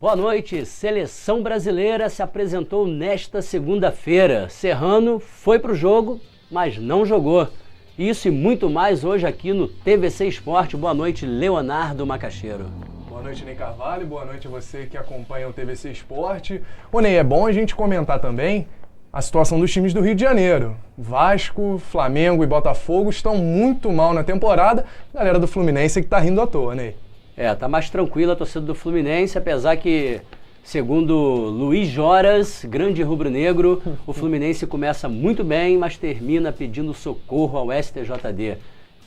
Boa noite. Seleção brasileira se apresentou nesta segunda-feira. Serrano foi para o jogo, mas não jogou. Isso e muito mais hoje aqui no TVC Esporte. Boa noite, Leonardo Macaxeiro. Boa noite, Ney Carvalho. Boa noite a você que acompanha o TVC Esporte. Ô, Ney, é bom a gente comentar também a situação dos times do Rio de Janeiro. Vasco, Flamengo e Botafogo estão muito mal na temporada. A galera do Fluminense que tá rindo à toa, Ney. Tá mais tranquila a torcida do Fluminense, apesar que, segundo Luiz Joras, grande rubro-negro, o Fluminense começa muito bem, mas termina pedindo socorro ao STJD.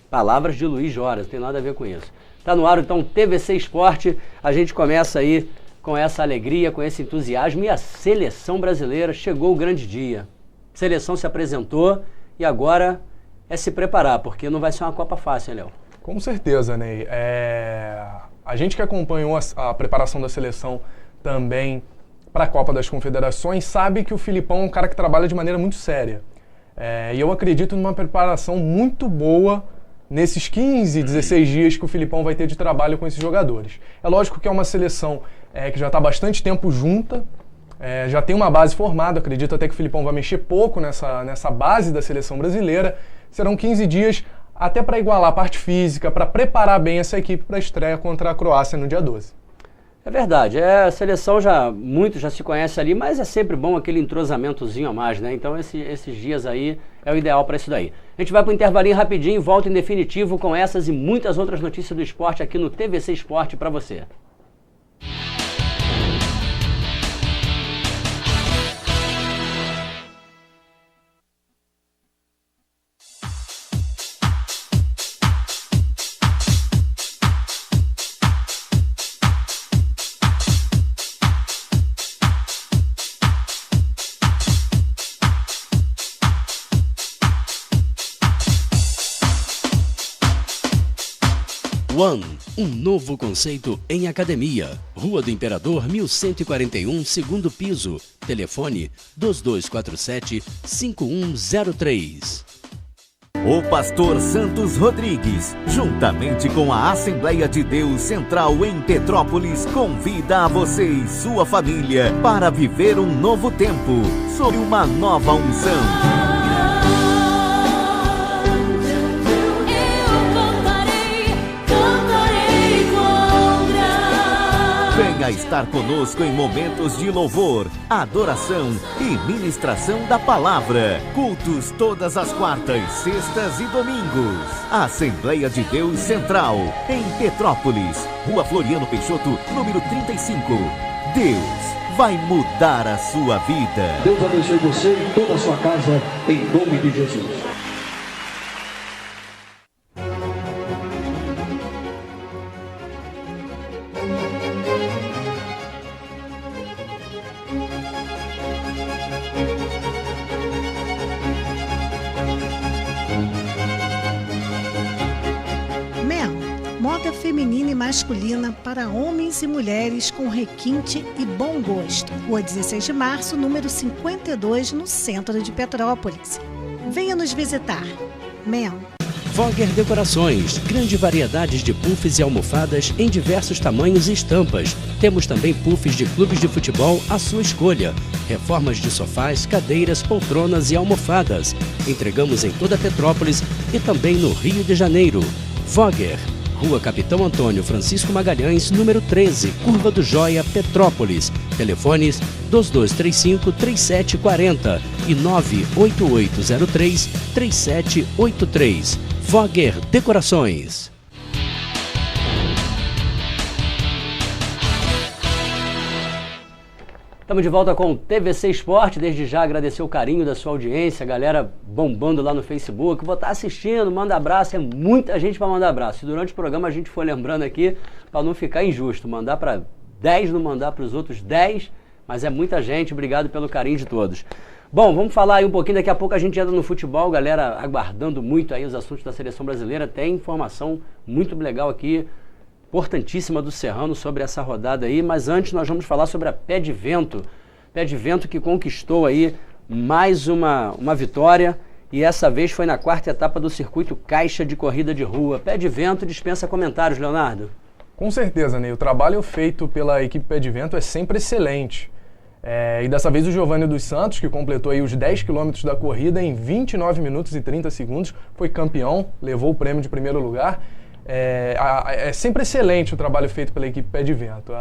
Palavras de Luiz Joras, não tem nada a ver com isso. Tá no ar, então, TVC Esporte. A gente começa aí com essa alegria, com esse entusiasmo. E a seleção brasileira, chegou o grande dia. A seleção se apresentou e agora é se preparar, porque não vai ser uma Copa fácil, hein, Léo? Com certeza, Ney. A gente que acompanhou a preparação da seleção também para a Copa das Confederações sabe que o Filipão é um cara que trabalha de maneira muito séria. E eu acredito numa preparação muito boa nesses 15, 16 dias que o Filipão vai ter de trabalho com esses jogadores. É lógico que é uma seleção que já está há bastante tempo junta, já tem uma base formada, acredito até que o Filipão vai mexer pouco nessa base da seleção brasileira. Serão 15 dias até para igualar a parte física, para preparar bem essa equipe para a estreia contra a Croácia no dia 12. É verdade, a seleção muito já se conhece ali, mas é sempre bom aquele entrosamentozinho a mais, né? Então esses dias aí é o ideal para isso daí. A gente vai para o intervalinho rapidinho e volta em definitivo com essas e muitas outras notícias do esporte aqui no TVC Esporte para você. One, um novo conceito em academia. Rua do Imperador, 1141, segundo piso. Telefone 2247-5103. O pastor Santos Rodrigues, juntamente com a Assembleia de Deus Central em Petrópolis, convida a você e sua família para viver um novo tempo, sob uma nova unção. Venha estar conosco em momentos de louvor, adoração e ministração da palavra. Cultos todas as quartas, sextas e domingos. Assembleia de Deus Central, em Petrópolis, Rua Floriano Peixoto, número 35. Deus vai mudar a sua vida. Deus abençoe você e toda a sua casa, em nome de Jesus. Feminina e masculina para homens e mulheres com requinte e bom gosto. Rua 16 de março, número 52, no centro de Petrópolis. Venha nos visitar. Mel. Voger Decorações, grande variedade de puffs e almofadas em diversos tamanhos e estampas. Temos também puffs de clubes de futebol à sua escolha. Reformas de sofás, cadeiras, poltronas e almofadas. Entregamos em toda Petrópolis e também no Rio de Janeiro. Voger. Rua Capitão Antônio Francisco Magalhães, número 13, Curva do Joia, Petrópolis. Telefones 2235-3740 e 98803-3783. Voger Decorações. Estamos de volta com o TVC Esporte. Desde já agradecer o carinho da sua audiência, a galera bombando lá no Facebook. Vou estar assistindo, manda abraço, é muita gente para mandar abraço. Se durante o programa a gente for lembrando aqui, para não ficar injusto, mandar para 10, não mandar para os outros 10, mas é muita gente, obrigado pelo carinho de todos. Bom, vamos falar aí um pouquinho, daqui a pouco a gente entra no futebol, galera aguardando muito aí os assuntos da seleção brasileira. Tem informação muito legal aqui, importantíssima do Serrano sobre essa rodada aí, mas antes nós vamos falar sobre a Pé de Vento. Pé de Vento que conquistou aí mais uma vitória e essa vez foi na quarta etapa do circuito Caixa de Corrida de Rua. Pé de Vento dispensa comentários, Leonardo. Com certeza, Ney. O trabalho feito pela equipe Pé de Vento é sempre excelente. E dessa vez o Giovanni dos Santos, que completou aí os 10 quilômetros da corrida em 29 minutos e 30 segundos, foi campeão, levou o prêmio de primeiro lugar. É sempre excelente o trabalho feito pela equipe Pé de Vento.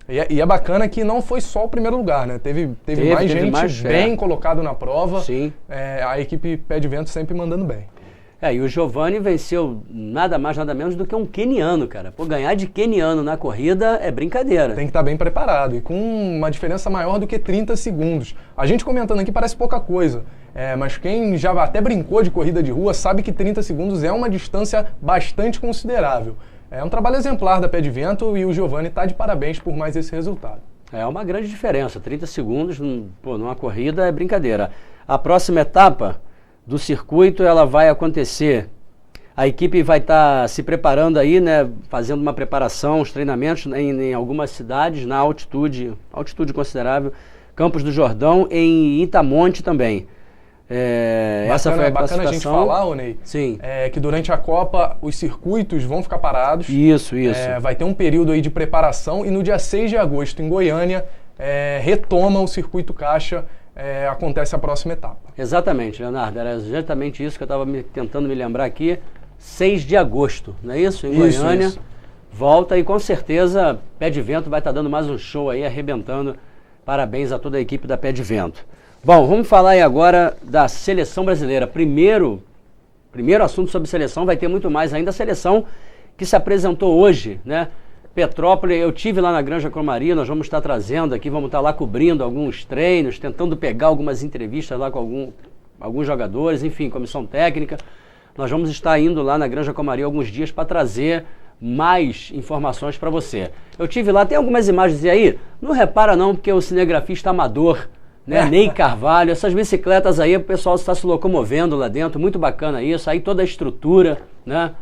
E é bacana que não foi só o primeiro lugar, né? Teve mais gente bem colocado na prova. Sim. A equipe Pé de Vento sempre mandando bem. E o Giovanni venceu nada mais, nada menos do que um queniano, cara. Pô, ganhar de queniano na corrida é brincadeira. Tem que estar bem preparado e com uma diferença maior do que 30 segundos. A gente comentando aqui parece pouca coisa, mas quem já até brincou de corrida de rua sabe que 30 segundos é uma distância bastante considerável. É um trabalho exemplar da Pé de Vento e o Giovanni está de parabéns por mais esse resultado. É uma grande diferença, 30 segundos numa corrida é brincadeira. A próxima etapa do circuito, ela vai acontecer, a equipe vai estar se preparando aí, né, fazendo uma preparação, os treinamentos em algumas cidades, na altitude considerável, Campos do Jordão, em Itamonte também. Essa foi a classificação. Bacana a gente falar, Ney, Sim. Que durante a Copa os circuitos vão ficar parados. Isso. Vai ter um período aí de preparação e no dia 6 de agosto, em Goiânia, retoma o circuito Caixa, acontece a próxima etapa. Exatamente, Leonardo, era exatamente isso que eu estava tentando me lembrar aqui, 6 de agosto, não é isso? Em Goiânia, isso. Volta e com certeza Pé de Vento vai estar dando mais um show aí, arrebentando. Parabéns a toda a equipe da Pé de Vento. Bom, vamos falar aí agora da seleção brasileira. Primeiro assunto sobre seleção, vai ter muito mais ainda a seleção que se apresentou hoje, né? Petrópolis, eu tive lá na Granja Cromaria, nós vamos estar trazendo aqui, vamos estar lá cobrindo alguns treinos, tentando pegar algumas entrevistas lá com alguns jogadores, enfim, comissão técnica. Nós vamos estar indo lá na Granja Cromaria alguns dias para trazer mais informações para você. Eu tive lá, tem algumas imagens aí, não repara não, porque o cinegrafista amador, né, Ney Carvalho, essas bicicletas aí, o pessoal está se locomovendo lá dentro, muito bacana isso, aí toda a estrutura, né,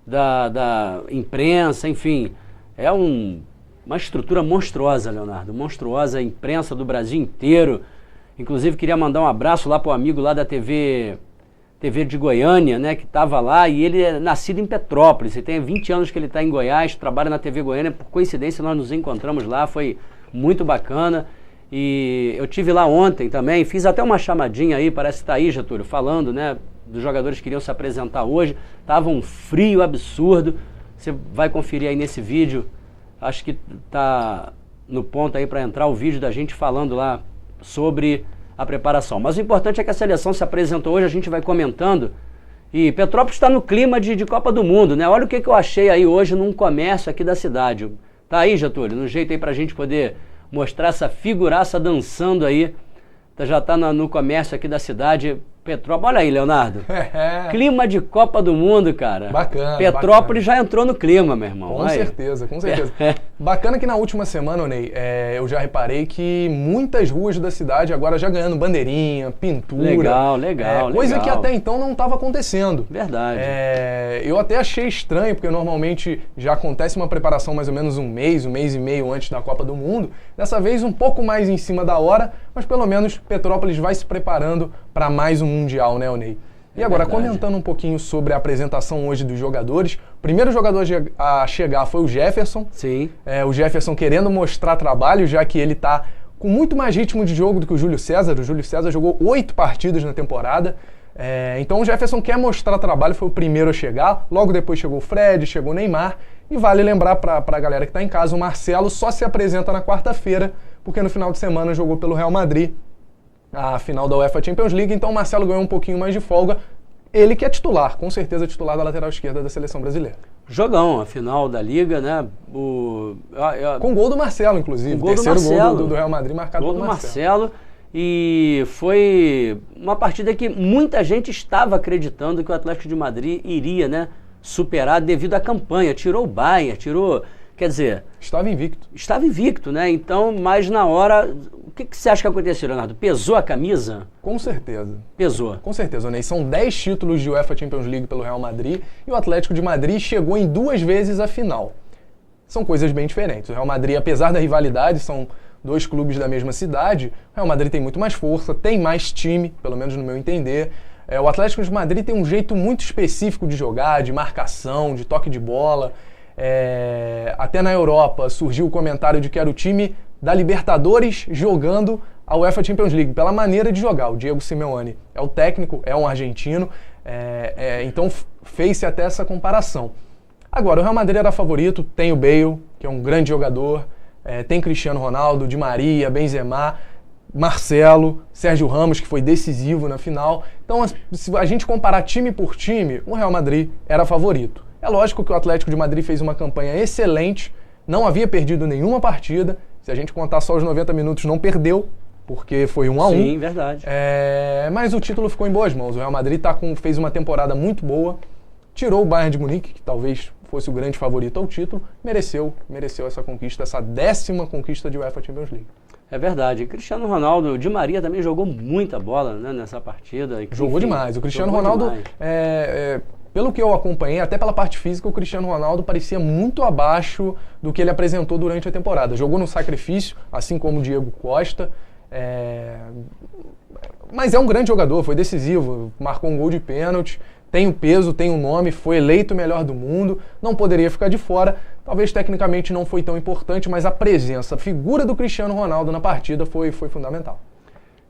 da imprensa, enfim. É uma estrutura monstruosa, Leonardo, monstruosa, a imprensa do Brasil inteiro. Inclusive, queria mandar um abraço lá para o amigo lá da TV de Goiânia, né, que estava lá, e ele é nascido em Petrópolis, e tem 20 anos que ele está em Goiás, trabalha na TV Goiânia, por coincidência nós nos encontramos lá, foi muito bacana. E eu tive lá ontem também, fiz até uma chamadinha aí, parece que está aí, Getúlio, falando, né, dos jogadores que iriam se apresentar hoje. Tava um frio absurdo. Você vai conferir aí nesse vídeo, acho que tá no ponto aí para entrar o vídeo da gente falando lá sobre a preparação. Mas o importante é que a seleção se apresentou hoje, a gente vai comentando. E Petrópolis está no clima de Copa do Mundo, né? Olha o que eu achei aí hoje num comércio aqui da cidade. Tá aí, Getúlio, no jeito aí pra gente poder mostrar essa figuraça dançando aí. Já tá no comércio aqui da cidade. Petrópolis, olha aí, Leonardo. Clima de Copa do Mundo, cara. Bacana. Petrópolis já entrou no clima, meu irmão. Com certeza. Bacana que na última semana, Ney, eu já reparei que muitas ruas da cidade agora já ganhando bandeirinha, pintura. Legal. Coisa que até então não estava acontecendo. Verdade. Eu até achei estranho, porque normalmente já acontece uma preparação mais ou menos um mês e meio antes da Copa do Mundo. Dessa vez um pouco mais em cima da hora, mas pelo menos Petrópolis vai se preparando para mais um Mundial, né, Ney? E agora, comentando um pouquinho sobre a apresentação hoje dos jogadores, o primeiro jogador a chegar foi o Jefferson. Sim. O Jefferson querendo mostrar trabalho, já que ele está com muito mais ritmo de jogo do que o Júlio César. O Júlio César jogou 8 partidas na temporada. Então o Jefferson quer mostrar trabalho, foi o primeiro a chegar. Logo depois chegou o Fred, chegou o Neymar. E vale lembrar para a galera que está em casa, o Marcelo só se apresenta na quarta-feira, porque no final de semana jogou pelo Real Madrid a final da UEFA Champions League, então o Marcelo ganhou um pouquinho mais de folga. Ele que é titular, com certeza titular da lateral esquerda da seleção brasileira. Jogão, a final da Liga, né? Com gol do Marcelo, inclusive. Gol do Marcelo. Gol do Real Madrid marcado pelo Marcelo. E foi uma partida que muita gente estava acreditando que o Atlético de Madrid iria, né, superar devido à campanha. Tirou o Bayern, quer dizer... Estava invicto. Estava invicto, né? Então, mas na hora... O que você acha que aconteceu, Leonardo? Pesou a camisa? Com certeza. Pesou. Com certeza, Ney. São 10 títulos de UEFA Champions League pelo Real Madrid e o Atlético de Madrid chegou em 2 vezes à final. São coisas bem diferentes. O Real Madrid, apesar da rivalidade, são 2 clubes da mesma cidade. O Real Madrid tem muito mais força, tem mais time, pelo menos no meu entender. O Atlético de Madrid tem um jeito muito específico de jogar, de marcação, de toque de bola. Até na Europa surgiu o comentário de que era o time da Libertadores jogando a UEFA Champions League, pela maneira de jogar. O Diego Simeone é o técnico, é um argentino, então fez-se até essa comparação. Agora, o Real Madrid era favorito, tem o Bale, que é um grande jogador, tem Cristiano Ronaldo, Di Maria, Benzema, Marcelo, Sérgio Ramos, que foi decisivo na final. Então, se a gente comparar time por time, o Real Madrid era favorito. É lógico que o Atlético de Madrid fez uma campanha excelente, não havia perdido nenhuma partida. Se a gente contar só os 90 minutos, não perdeu, porque foi 1-1. Sim, verdade. Mas o título ficou em boas mãos. O Real Madrid fez uma temporada muito boa, tirou o Bayern de Munique, que talvez fosse o grande favorito ao título, mereceu essa conquista, essa 10ª conquista de UEFA Champions League. É verdade. Cristiano Ronaldo, Di Maria também jogou muita bola, né, nessa partida. Jogou demais. O Cristiano Ronaldo, pelo que eu acompanhei, até pela parte física, o Cristiano Ronaldo parecia muito abaixo do que ele apresentou durante a temporada. Jogou no sacrifício, assim como o Diego Costa, mas é um grande jogador, foi decisivo, marcou um gol de pênalti, tem o peso, tem o nome, foi eleito o melhor do mundo, não poderia ficar de fora. Talvez tecnicamente não foi tão importante, mas a presença, a figura do Cristiano Ronaldo na partida foi fundamental.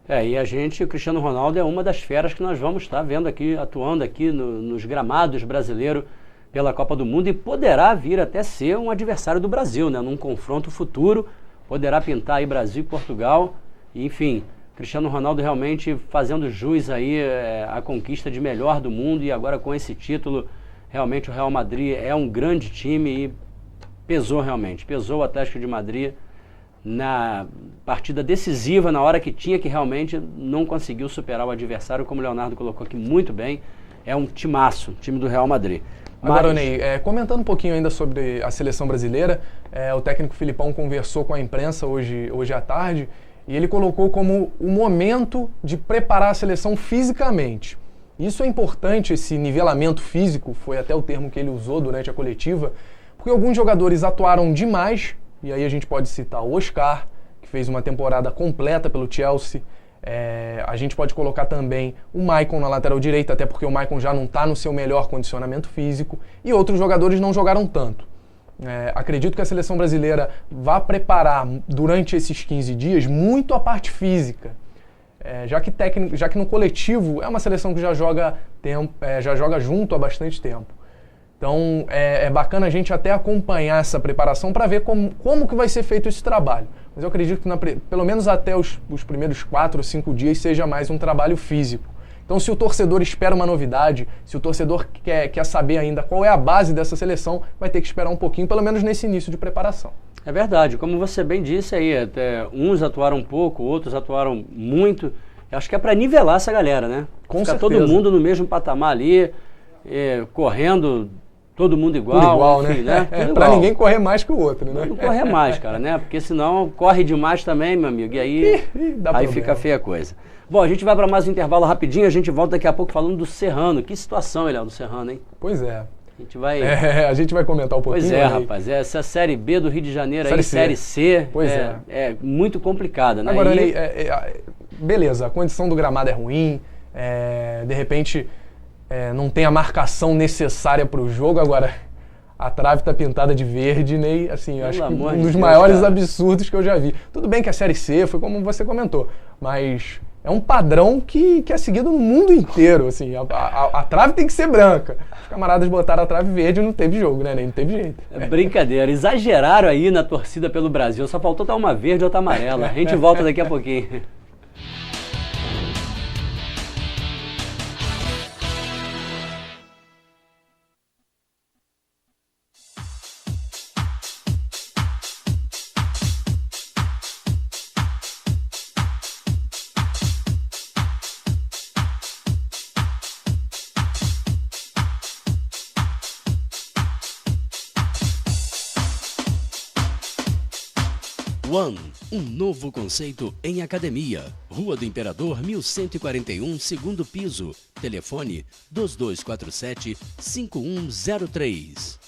E o Cristiano Ronaldo é uma das feras que nós vamos estar vendo aqui, atuando aqui nos gramados brasileiros pela Copa do Mundo, e poderá vir até ser um adversário do Brasil, né? Num confronto futuro, poderá pintar aí Brasil e Portugal, enfim, Cristiano Ronaldo realmente fazendo jus aí à conquista de melhor do mundo, e agora com esse título, realmente o Real Madrid é um grande time e pesou o Atlético de Madrid na partida decisiva, na hora que tinha que realmente não conseguiu superar o adversário, como o Leonardo colocou aqui muito bem, é um timaço, time do Real Madrid. Agora, Ney, comentando um pouquinho ainda sobre a seleção brasileira, o técnico Filipão conversou com a imprensa hoje à tarde, e ele colocou como o momento de preparar a seleção fisicamente. Isso é importante, esse nivelamento físico, foi até o termo que ele usou durante a coletiva, porque alguns jogadores atuaram demais, e aí a gente pode citar o Oscar, que fez uma temporada completa pelo Chelsea. A gente pode colocar também o Maicon na lateral direita, até porque o Maicon já não está no seu melhor condicionamento físico, e outros jogadores não jogaram tanto. Acredito que a seleção brasileira vai preparar durante esses 15 dias muito a parte física, já que no coletivo é uma seleção que já joga junto há bastante tempo. Então é bacana a gente até acompanhar essa preparação para ver como que vai ser feito esse trabalho. Mas eu acredito que pelo menos até os primeiros 4 ou 5 dias seja mais um trabalho físico. Então, se o torcedor espera uma novidade, se o torcedor quer saber ainda qual é a base dessa seleção, vai ter que esperar um pouquinho, pelo menos nesse início de preparação. É verdade, como você bem disse aí, até uns atuaram um pouco, outros atuaram muito. Eu acho que é para nivelar essa galera, né? Com Ficar certeza. todo mundo no mesmo patamar ali, correndo, todo mundo igual. Enfim, né? Para ninguém correr mais que o outro, né? Não correr mais, cara, né? Porque senão corre demais também, meu amigo, e aí fica feia a coisa. Bom, a gente vai para mais um intervalo rapidinho, a gente volta daqui a pouco falando do Serrano. Que situação, Eliel, do Serrano, hein? Pois é. A gente vai comentar um pouquinho. Pois é, rapaz, essa Série B do Rio de Janeiro aí, Série C, é muito complicada, né? Agora, beleza, a condição do gramado é ruim, de repente não tem a marcação necessária para o jogo, agora a trave tá pintada de verde, Ney, assim, acho que um dos maiores absurdos que eu já vi. Tudo bem que a Série C foi como você comentou, mas é um padrão que é seguido no mundo inteiro, assim, a trave tem que ser branca. Os camaradas botaram a trave verde e não teve jogo, né, Ney? Não teve jeito. É brincadeira, exageraram aí na torcida pelo Brasil, só faltou estar uma verde e outra amarela. A gente volta daqui a pouquinho. One, um novo conceito em academia. Rua do Imperador, 1141, segundo piso. Telefone 2247-5103.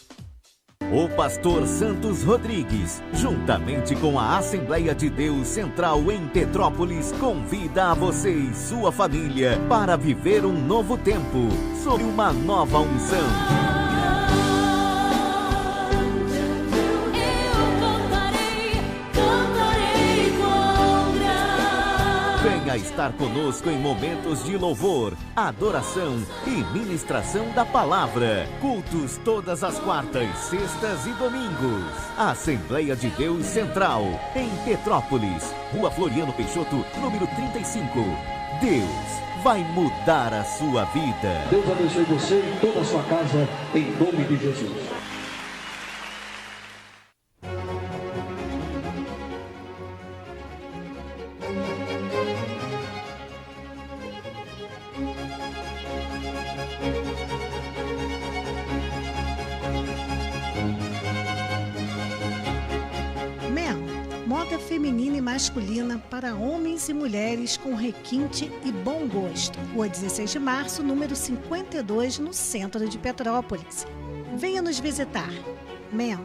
O pastor Santos Rodrigues, juntamente com a Assembleia de Deus Central em Petrópolis, convida a você e sua família para viver um novo tempo, sob uma nova unção. Venha estar conosco em momentos de louvor, adoração e ministração da palavra. Cultos todas as quartas, sextas e domingos. Assembleia de Deus Central, em Petrópolis, Rua Floriano Peixoto, número 35. Deus vai mudar a sua vida. Deus abençoe você e toda a sua casa, em nome de Jesus. Moda feminina e masculina para homens e mulheres com requinte e bom gosto. Rua 16 de março, número 52, no centro de Petrópolis. Venha nos visitar. Mel.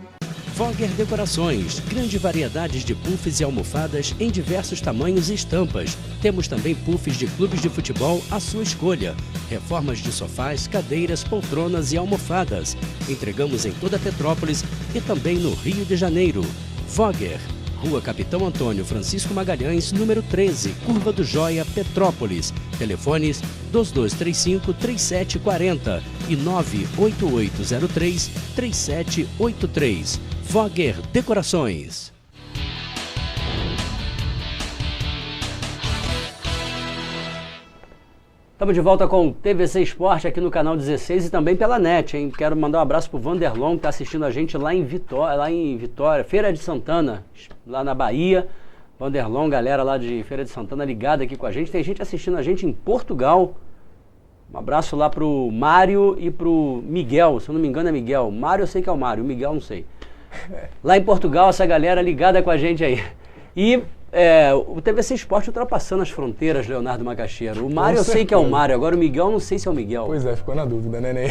Voger Decorações, grande variedade de puffs e almofadas em diversos tamanhos e estampas. Temos também puffs de clubes de futebol à sua escolha. Reformas de sofás, cadeiras, poltronas e almofadas. Entregamos em toda Petrópolis e também no Rio de Janeiro. Voger, Rua Capitão Antônio Francisco Magalhães, número 13, Curva do Joia, Petrópolis. Telefones 2235-3740 e 98803-3783. Voger Decorações. Estamos de volta com o TVC Esporte aqui no canal 16 e também pela net, hein? Quero mandar um abraço pro Vanderlon, que está assistindo a gente lá em Vitória, Feira de Santana, lá na Bahia. Vanderlon, galera lá de Feira de Santana ligada aqui com a gente. Tem gente assistindo a gente em Portugal. Um abraço lá pro Mário e pro Miguel, se eu não me engano é Miguel. Mário eu sei que é o Mário, o Miguel não sei. Lá em Portugal, essa galera ligada com a gente aí. E o TVC Esporte ultrapassando as fronteiras, Leonardo Macaxeira. O Mário eu sei que é o Mário, agora o Miguel eu não sei se é o Miguel. Pois é, ficou na dúvida, né, Ney?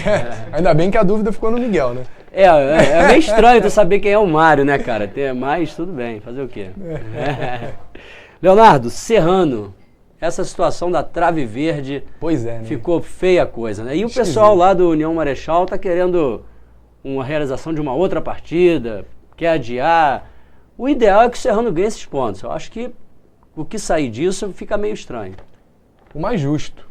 Ainda bem que a dúvida ficou no Miguel, né? É meio estranho tu saber quem é o Mário, né, cara? Mas tudo bem, fazer o quê? Leonardo, Serrano, essa situação da trave verde, pois é, né? Ficou feia a coisa, né? E o pessoal lá do União Marechal tá querendo uma realização de uma outra partida, quer adiar. O ideal é que o Serrano ganhe esses pontos. Eu acho que o que sair disso fica meio estranho. O mais justo.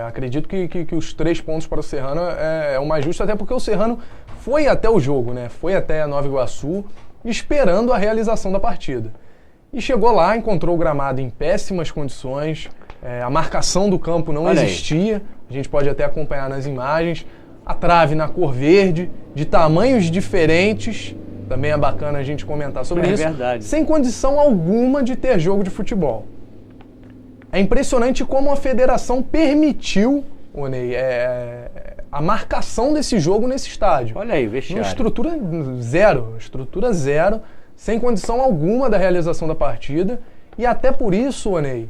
Acredito que os 3 pontos para o Serrano é o mais justo, até porque o Serrano foi até o jogo, né? Foi até Nova Iguaçu, esperando a realização da partida. E chegou lá, encontrou o gramado em péssimas condições, a marcação do campo não existia, a gente pode até acompanhar nas imagens, a trave na cor verde, de tamanhos diferentes. Também é bacana a gente comentar sobre isso. É verdade. Sem condição alguma de ter jogo de futebol. É impressionante como a federação permitiu, Ney, a marcação desse jogo nesse estádio. Olha aí, vestiário. Uma estrutura zero, sem condição alguma da realização da partida. E até por isso, Ney,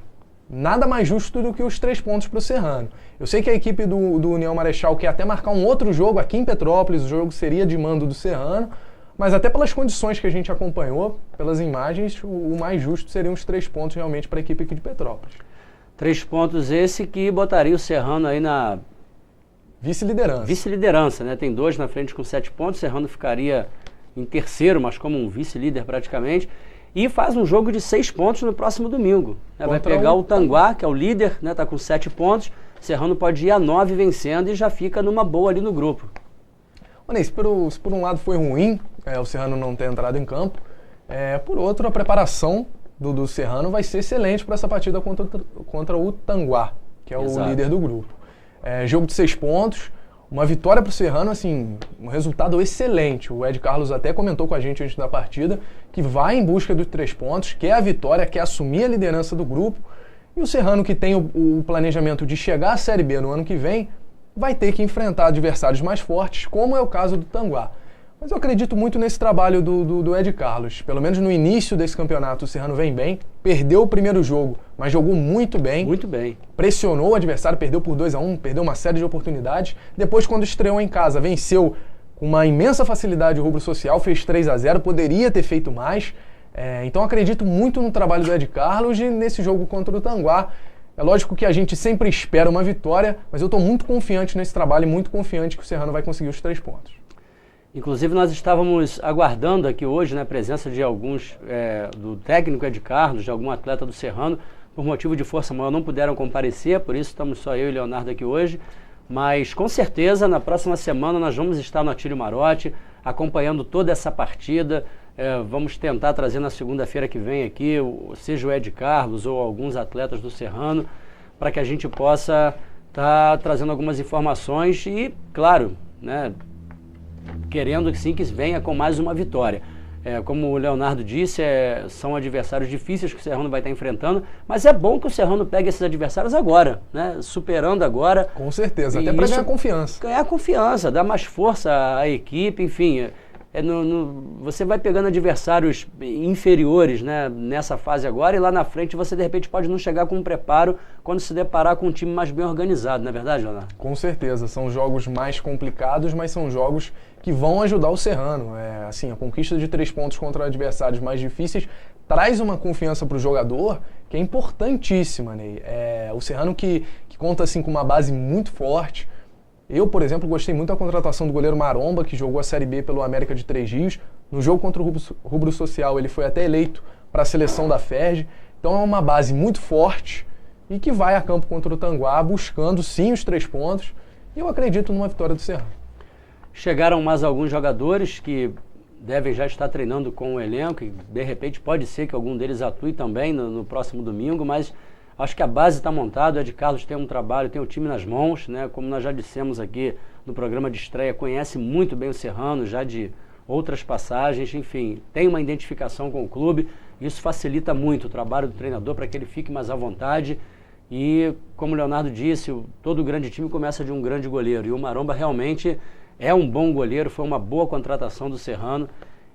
nada mais justo do que os 3 pontos para o Serrano. Eu sei que a equipe do União Marechal quer até marcar um outro jogo aqui em Petrópolis, o jogo seria de mando do Serrano. Mas até pelas condições que a gente acompanhou, pelas imagens, o mais justo seriam os 3 pontos realmente para a equipe aqui de Petrópolis. 3 pontos esse que botaria o Serrano aí na... Vice-liderança. Vice-liderança, né? Tem 2 na frente com 7 pontos, o Serrano ficaria em terceiro, mas como um vice-líder praticamente. E faz um jogo de 6 pontos no próximo domingo. Né? Vai pegar o Tanguá, que é o líder, né? Tá com 7 pontos. O Serrano pode ir a 9 vencendo e já fica numa boa ali no grupo. Ney, se por um lado foi ruim o Serrano não ter entrado em campo, por outro, a preparação do Serrano vai ser excelente para essa partida contra o Tanguá, que é o líder do grupo. Jogo de 6 pontos, uma vitória para o Serrano, assim, um resultado excelente. O Ed Carlos até comentou com a gente antes da partida que vai em busca dos 3 pontos, quer a vitória, quer assumir a liderança do grupo. E o Serrano, que tem o planejamento de chegar à Série B no ano que vem, vai ter que enfrentar adversários mais fortes, como é o caso do Tanguá. Mas eu acredito muito nesse trabalho do Ed Carlos. Pelo menos no início desse campeonato, o Serrano vem bem, perdeu o primeiro jogo, mas jogou muito bem. Muito bem. Pressionou o adversário, perdeu por 2-1, perdeu uma série de oportunidades. Depois, quando estreou em casa, venceu com uma imensa facilidade o Rubro Social, fez 3-0, poderia ter feito mais. Então acredito muito no trabalho do Ed Carlos e nesse jogo contra o Tanguá. É lógico que a gente sempre espera uma vitória, mas eu estou muito confiante nesse trabalho e muito confiante que o Serrano vai conseguir os 3 pontos. Inclusive nós estávamos aguardando aqui hoje, né, a presença de alguns, do técnico Ed Carlos, de algum atleta do Serrano, por motivo de força maior, não puderam comparecer, por isso estamos só eu e Leonardo aqui hoje. Mas, com certeza, na próxima semana nós vamos estar no Atílio Marotti, acompanhando toda essa partida. Vamos tentar trazer na segunda-feira que vem aqui, seja o Ed Carlos ou alguns atletas do Serrano, para que a gente possa estar trazendo algumas informações e, claro, né, querendo sim que venha com mais uma vitória. Como o Leonardo disse, são adversários difíceis que o Serrano vai estar enfrentando, mas é bom que o Serrano pegue esses adversários agora, né? Superando agora. Com certeza, até para ganhar confiança. Ganhar confiança, dar mais força à equipe, enfim. Você vai pegando adversários inferiores, né, nessa fase agora, e lá na frente você de repente pode não chegar com um preparo quando se deparar com um time mais bem organizado, não é verdade, Leonardo? Com certeza, são jogos mais complicados, mas são jogos que vão ajudar o Serrano. Assim, a conquista de 3 pontos contra adversários mais difíceis traz uma confiança para o jogador que é importantíssima, Ney. O Serrano que conta assim, com uma base muito forte. Eu, por exemplo, gostei muito da contratação do goleiro Maromba, que jogou a Série B pelo América de Três Rios. No jogo contra o Rubro Social, ele foi até eleito para a seleção da FERJ. Então é uma base muito forte e que vai a campo contra o Tanguá buscando sim os 3 pontos. E eu acredito numa vitória do Serrano. Chegaram mais alguns jogadores que devem já estar treinando com o elenco e de repente pode ser que algum deles atue também no próximo domingo, mas acho que a base está montada. O Ed Carlos tem um trabalho, tem o time nas mãos, né? Como nós já dissemos aqui no programa de estreia, conhece muito bem o Serrano, já de outras passagens, enfim, tem uma identificação com o clube. Isso facilita muito o trabalho do treinador para que ele fique mais à vontade. E, como o Leonardo disse, todo grande time começa de um grande goleiro. E o Maromba realmente é um bom goleiro, foi uma boa contratação do Serrano.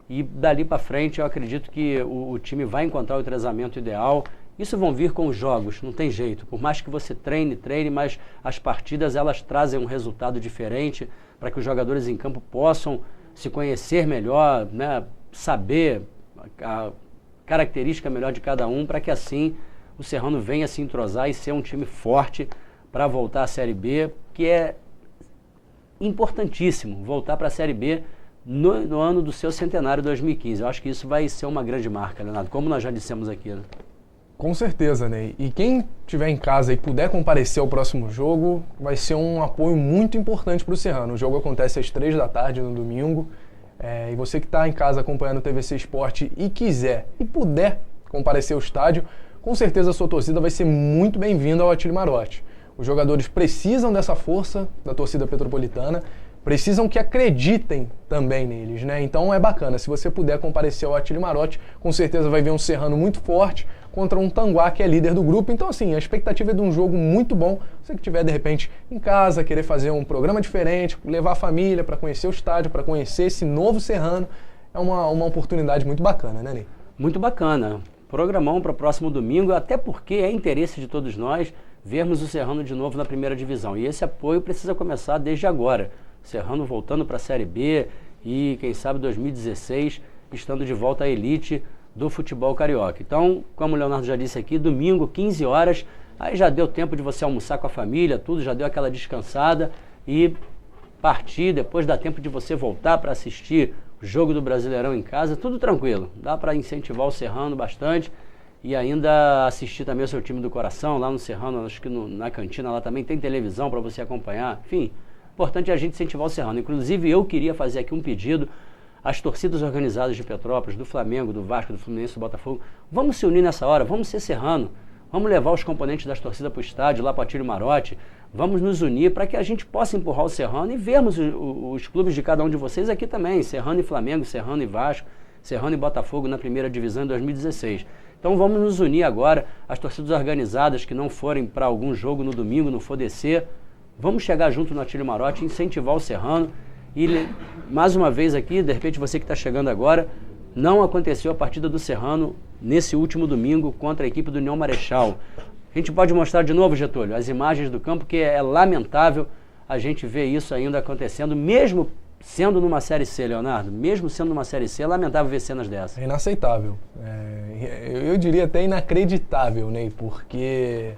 E dali para frente eu acredito que o time vai encontrar o entrosamento ideal. Isso vão vir com os jogos, não tem jeito. Por mais que você treine, mas as partidas elas trazem um resultado diferente para que os jogadores em campo possam se conhecer melhor, né? Saber a característica melhor de cada um, para que assim o Serrano venha se entrosar e ser um time forte para voltar à Série B, que é importantíssimo, voltar para a Série B no ano do seu centenário 2015. Eu acho que isso vai ser uma grande marca, Leonardo, como nós já dissemos aqui, né? Com certeza, Ney. E quem estiver em casa e puder comparecer ao próximo jogo, vai ser um apoio muito importante para o Serrano. O jogo acontece às 3 da tarde no domingo. E você que está em casa acompanhando o TVC Esporte e quiser e puder comparecer ao estádio, com certeza a sua torcida vai ser muito bem-vinda ao Atílio Marotti. Os jogadores precisam dessa força da torcida petropolitana, precisam que acreditem também neles, né? Então é bacana, se você puder comparecer ao Atílio Marotti, com certeza vai ver um Serrano muito forte contra um Tanguá que é líder do grupo. Então assim, a expectativa é de um jogo muito bom. Você que estiver de repente em casa, querer fazer um programa diferente, levar a família para conhecer o estádio, para conhecer esse novo Serrano, é uma oportunidade muito bacana, né, Ney? Muito bacana. Programão para o próximo domingo, até porque é interesse de todos nós vermos o Serrano de novo na primeira divisão. E esse apoio precisa começar desde agora. Serrano voltando para a Série B e, quem sabe, 2016, estando de volta à elite do futebol carioca. Então, como o Leonardo já disse aqui, domingo, 15 horas, aí já deu tempo de você almoçar com a família, tudo, já deu aquela descansada e partir, depois dá tempo de você voltar para assistir o jogo do Brasileirão em casa, tudo tranquilo. Dá para incentivar o Serrano bastante e ainda assistir também o seu time do coração, lá no Serrano, acho que na cantina lá também tem televisão para você acompanhar, enfim. Importante é a gente incentivar o Serrano. Inclusive, eu queria fazer aqui um pedido às torcidas organizadas de Petrópolis, do Flamengo, do Vasco, do Fluminense, do Botafogo. Vamos se unir nessa hora, vamos ser Serrano. Vamos levar os componentes das torcidas para o estádio, lá para o Atílio Marotti. Vamos nos unir para que a gente possa empurrar o Serrano e vermos os clubes de cada um de vocês aqui também. Serrano e Flamengo, Serrano e Vasco, Serrano e Botafogo na primeira divisão em 2016. Então vamos nos unir agora, as torcidas organizadas que não forem para algum jogo no domingo, não for descer. Vamos chegar junto no Atílio Marotti, incentivar o Serrano. E mais uma vez aqui, de repente você que está chegando agora, não aconteceu a partida do Serrano nesse último domingo contra a equipe do União Marechal. A gente pode mostrar de novo, Getúlio, as imagens do campo, que é lamentável a gente ver isso ainda acontecendo, mesmo sendo numa Série C, Leonardo, mesmo sendo numa Série C, é lamentável ver cenas dessas. É inaceitável. Eu diria até inacreditável, Ney, porque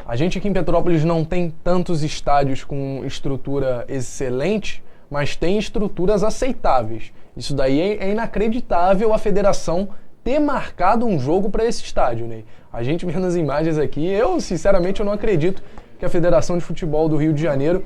a gente aqui em Petrópolis não tem tantos estádios com estrutura excelente, mas tem estruturas aceitáveis. Isso daí é inacreditável a federação ter marcado um jogo para esse estádio, Ney. A gente vendo as imagens aqui, sinceramente, eu não acredito que a Federação de Futebol do Rio de Janeiro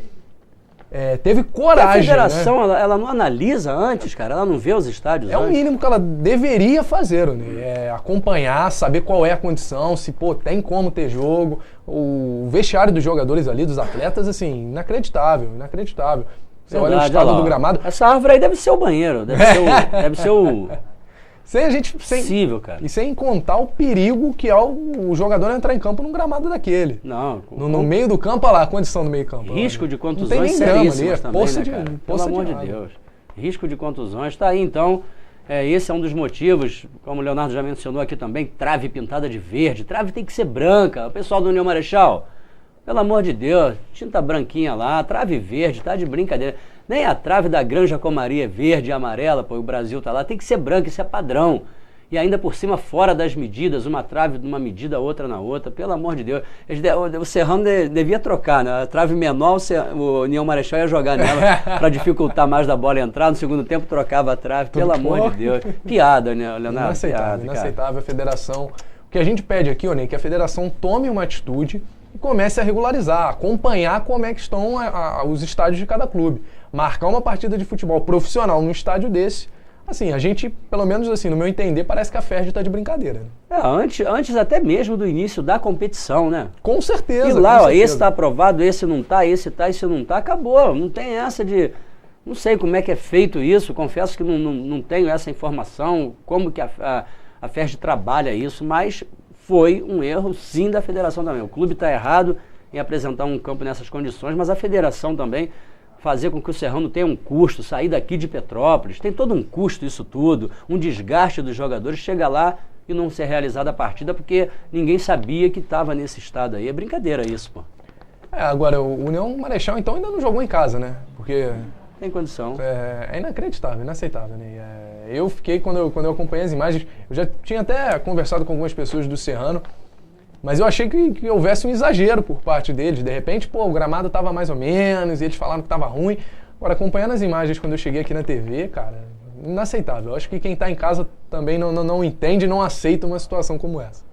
teve coragem. A federação, né? ela não analisa antes, cara? Ela não vê os estádios antes? É o mínimo que ela deveria fazer, né? Acompanhar, saber qual é a condição, se tem como ter jogo. O vestiário dos jogadores ali, dos atletas, assim, inacreditável. Você olha o estado do gramado. Essa árvore aí deve ser o banheiro, deve ser o... Possível, cara. E sem contar o perigo que é o jogador entrar em campo num gramado daquele. Não. No meio do campo, olha lá, a condição do meio campo. Risco de contusões seríssimas também, poça né, cara? Pelo amor de Deus. Risco de contusões. Tá aí, então, esse é um dos motivos, como o Leonardo já mencionou aqui também, trave pintada de verde. Trave tem que ser branca. O pessoal do União Marechal, pelo amor de Deus, tinta branquinha lá, trave verde, tá de brincadeira. Nem a trave da Granja Comaria é verde e amarela, pô, o Brasil tá lá, tem que ser branca, isso é padrão. E ainda por cima, fora das medidas, uma trave numa medida, outra na outra, pelo amor de Deus. O Serrano devia trocar, né? A trave menor, o União Marechal ia jogar nela para dificultar mais da bola entrar, no segundo tempo trocava a trave, pelo amor de Deus. Piada, né, Leonardo? Inaceitável a federação. O que a gente pede aqui, Ney, é que a federação tome uma atitude e comece a regularizar, acompanhar como é que estão os estádios de cada clube. Marcar uma partida de futebol profissional num estádio desse, assim, a gente, pelo menos assim, no meu entender, parece que a FERJ está de brincadeira. Né? Antes até mesmo do início da competição, né? Com certeza. E lá, esse está aprovado, esse não está, esse não está, acabou. Não tem essa de... Não sei como é que é feito isso, confesso que não tenho essa informação, como que a FERJ trabalha isso, mas foi um erro, sim, da federação também. O clube está errado em apresentar um campo nessas condições, mas a federação também... fazer com que o Serrano tenha um custo, sair daqui de Petrópolis, tem todo um custo isso tudo, um desgaste dos jogadores, chega lá e não ser realizada a partida porque ninguém sabia que estava nesse estado aí. É brincadeira isso, pô. Agora, o União Marechal então ainda não jogou em casa, né? Porque... Tem condição. É inacreditável, inaceitável, né? Eu fiquei, quando eu acompanhei as imagens, eu já tinha até conversado com algumas pessoas do Serrano, mas eu achei que houvesse um exagero por parte deles. De repente, o gramado estava mais ou menos, e eles falaram que estava ruim. Agora, acompanhando as imagens quando eu cheguei aqui na TV, cara, inaceitável. Eu acho que quem está em casa também não entende, não aceita uma situação como essa.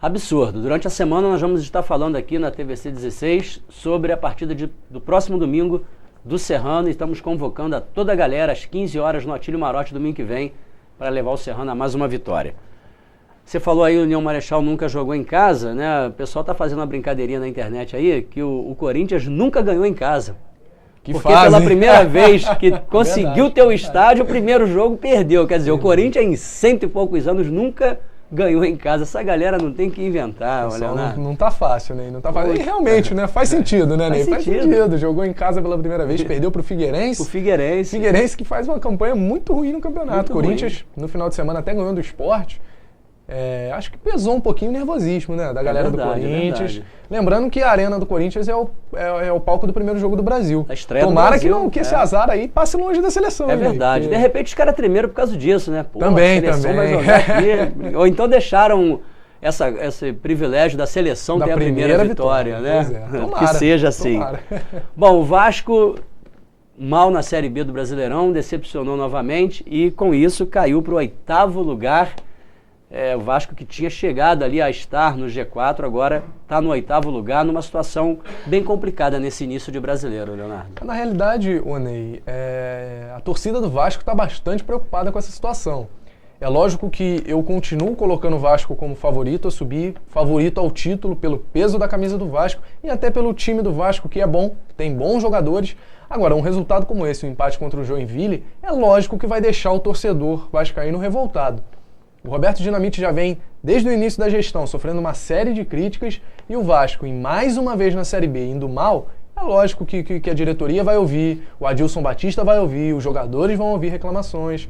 Absurdo. Durante a semana nós vamos estar falando aqui na TVC 16 sobre a partida do próximo domingo do Serrano. E estamos convocando a toda a galera às 15 horas no Atílio Marotti domingo que vem para levar o Serrano a mais uma vitória. Você falou aí, o União Marechal nunca jogou em casa, né? O pessoal tá fazendo uma brincadeirinha na internet aí, que o Corinthians nunca ganhou em casa. Porque pela primeira vez que conseguiu ter o estádio, o primeiro jogo perdeu. Quer dizer, o Corinthians em 100 e poucos anos nunca ganhou em casa. Essa galera não tem que inventar, olha. Não tá fácil, né? Não tá fácil. E realmente, né? Faz sentido, né, Ney? Faz sentido. Jogou em casa pela primeira vez, perdeu pro Figueirense. O Figueirense. Figueirense que faz uma campanha muito ruim no campeonato. Corinthians, no final de semana, até ganhou do Sport. Acho que pesou um pouquinho o nervosismo, né, da galera do Corinthians. Lembrando que a arena do Corinthians é o palco do primeiro jogo do Brasil. A estreia Tomara do Brasil, que esse azar aí passe longe da seleção. É verdade. Porque... De repente os caras tremeram por causa disso, né? Pô, também. Vai jogar aqui. Ou então deixaram esse privilégio da seleção ter a primeira vitória, né? Tomara, que seja assim. Tomara. Bom, o Vasco, mal na Série B do Brasileirão, decepcionou novamente e com isso caiu para o 8º lugar. O Vasco que tinha chegado ali a estar no G4, agora está no 8º lugar, numa situação bem complicada nesse início de Brasileiro, Leonardo. Na realidade, Ney, a torcida do Vasco está bastante preocupada com essa situação. É lógico que eu continuo colocando o Vasco como favorito a subir, favorito ao título pelo peso da camisa do Vasco e até pelo time do Vasco, que é bom, tem bons jogadores. Agora, um resultado como esse, um empate contra o Joinville, é lógico que vai deixar o torcedor vascaíno revoltado. O Roberto Dinamite já vem, desde o início da gestão, sofrendo uma série de críticas e o Vasco, em mais uma vez na Série B, indo mal, é lógico que a diretoria vai ouvir, o Adilson Batista vai ouvir, os jogadores vão ouvir reclamações.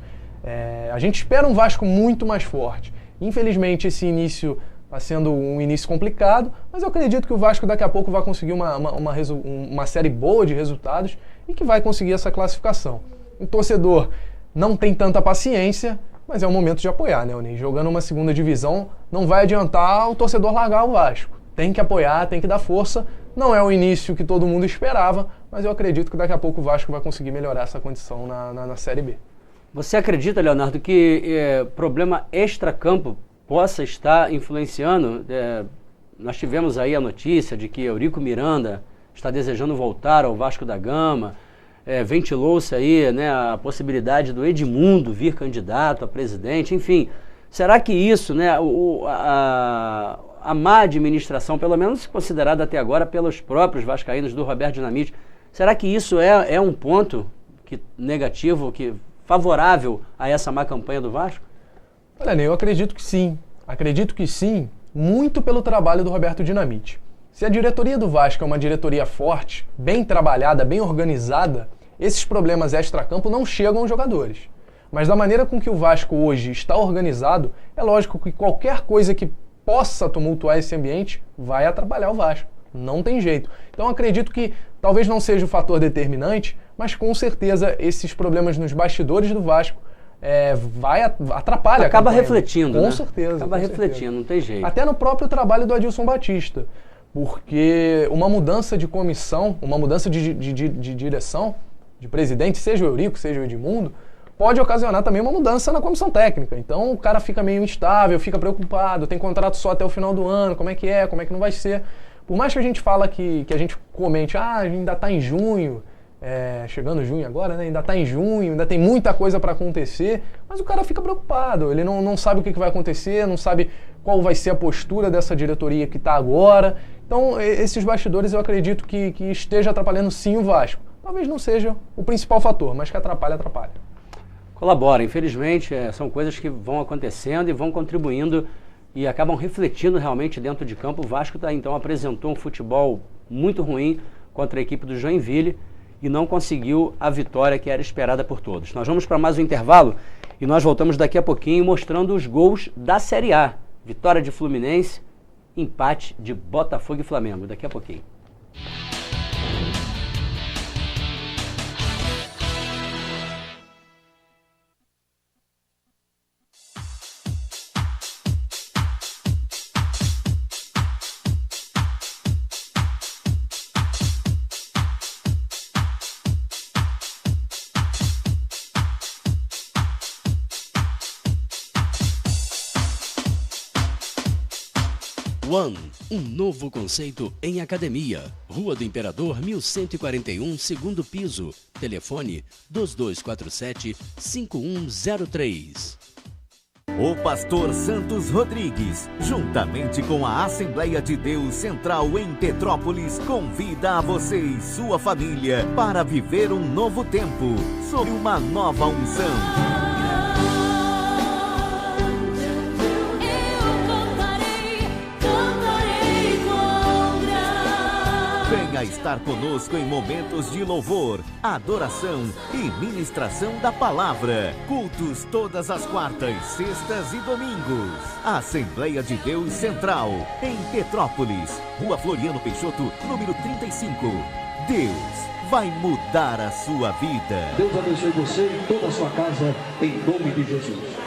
A gente espera um Vasco muito mais forte. Infelizmente, esse início está sendo um início complicado, mas eu acredito que o Vasco daqui a pouco vai conseguir uma série boa de resultados e que vai conseguir essa classificação. O torcedor não tem tanta paciência, mas é o momento de apoiar, né, Ney? Jogando uma segunda divisão, não vai adiantar o torcedor largar o Vasco. Tem que apoiar, tem que dar força. Não é o início que todo mundo esperava, mas eu acredito que daqui a pouco o Vasco vai conseguir melhorar essa condição na Série B. Você acredita, Leonardo, que problema extracampo possa estar influenciando? Nós tivemos aí a notícia de que Eurico Miranda está desejando voltar ao Vasco da Gama, ventilou-se aí, né, a possibilidade do Edmundo vir candidato a presidente, enfim. Será que isso, né, a má administração, pelo menos considerada até agora pelos próprios vascaínos do Roberto Dinamite, será que isso é um ponto negativo, favorável a essa má campanha do Vasco? Olha, Ney, eu acredito que sim. Acredito que sim, muito pelo trabalho do Roberto Dinamite. Se a diretoria do Vasco é uma diretoria forte, bem trabalhada, bem organizada, esses problemas extracampo não chegam aos jogadores. Mas da maneira com que o Vasco hoje está organizado, é lógico que qualquer coisa que possa tumultuar esse ambiente vai atrapalhar o Vasco. Não tem jeito. Então acredito que talvez não seja o fator determinante, mas com certeza esses problemas nos bastidores do Vasco atrapalha. Acaba refletindo, com né? certeza. Acaba com refletindo, certeza. Não tem jeito. Até no próprio trabalho do Adilson Batista. Porque uma mudança de comissão, uma mudança de direção, de presidente, seja o Eurico, seja o Edmundo, pode ocasionar também uma mudança na comissão técnica. Então o cara fica meio instável, fica preocupado, tem contrato só até o final do ano, como é que não vai ser. Por mais que a gente fala que a gente comente, ainda está em junho, chegando junho agora, né? Ainda está em junho, ainda tem muita coisa para acontecer, mas o cara fica preocupado, ele não sabe o que vai acontecer, não sabe qual vai ser a postura dessa diretoria que está agora. Então esses bastidores eu acredito que esteja atrapalhando sim o Vasco. Talvez não seja o principal fator, mas que atrapalha. Colabora, infelizmente, são coisas que vão acontecendo e vão contribuindo e acabam refletindo realmente dentro de campo. O Vasco então apresentou um futebol muito ruim contra a equipe do Joinville e não conseguiu a vitória que era esperada por todos. Nós vamos para mais um intervalo e nós voltamos daqui a pouquinho mostrando os gols da Série A. Vitória de Fluminense, empate de Botafogo e Flamengo. Daqui a pouquinho. One, um novo conceito em academia. Rua do Imperador, 1141, segundo piso. Telefone 2247-5103. O pastor Santos Rodrigues, juntamente com a Assembleia de Deus Central em Petrópolis, convida a você e sua família para viver um novo tempo, sob uma nova unção. Venha estar conosco em momentos de louvor, adoração e ministração da palavra. Cultos todas as quartas, sextas e domingos. Assembleia de Deus Central, em Petrópolis, Rua Floriano Peixoto, número 35. Deus vai mudar a sua vida. Deus abençoe você e toda a sua casa, em nome de Jesus.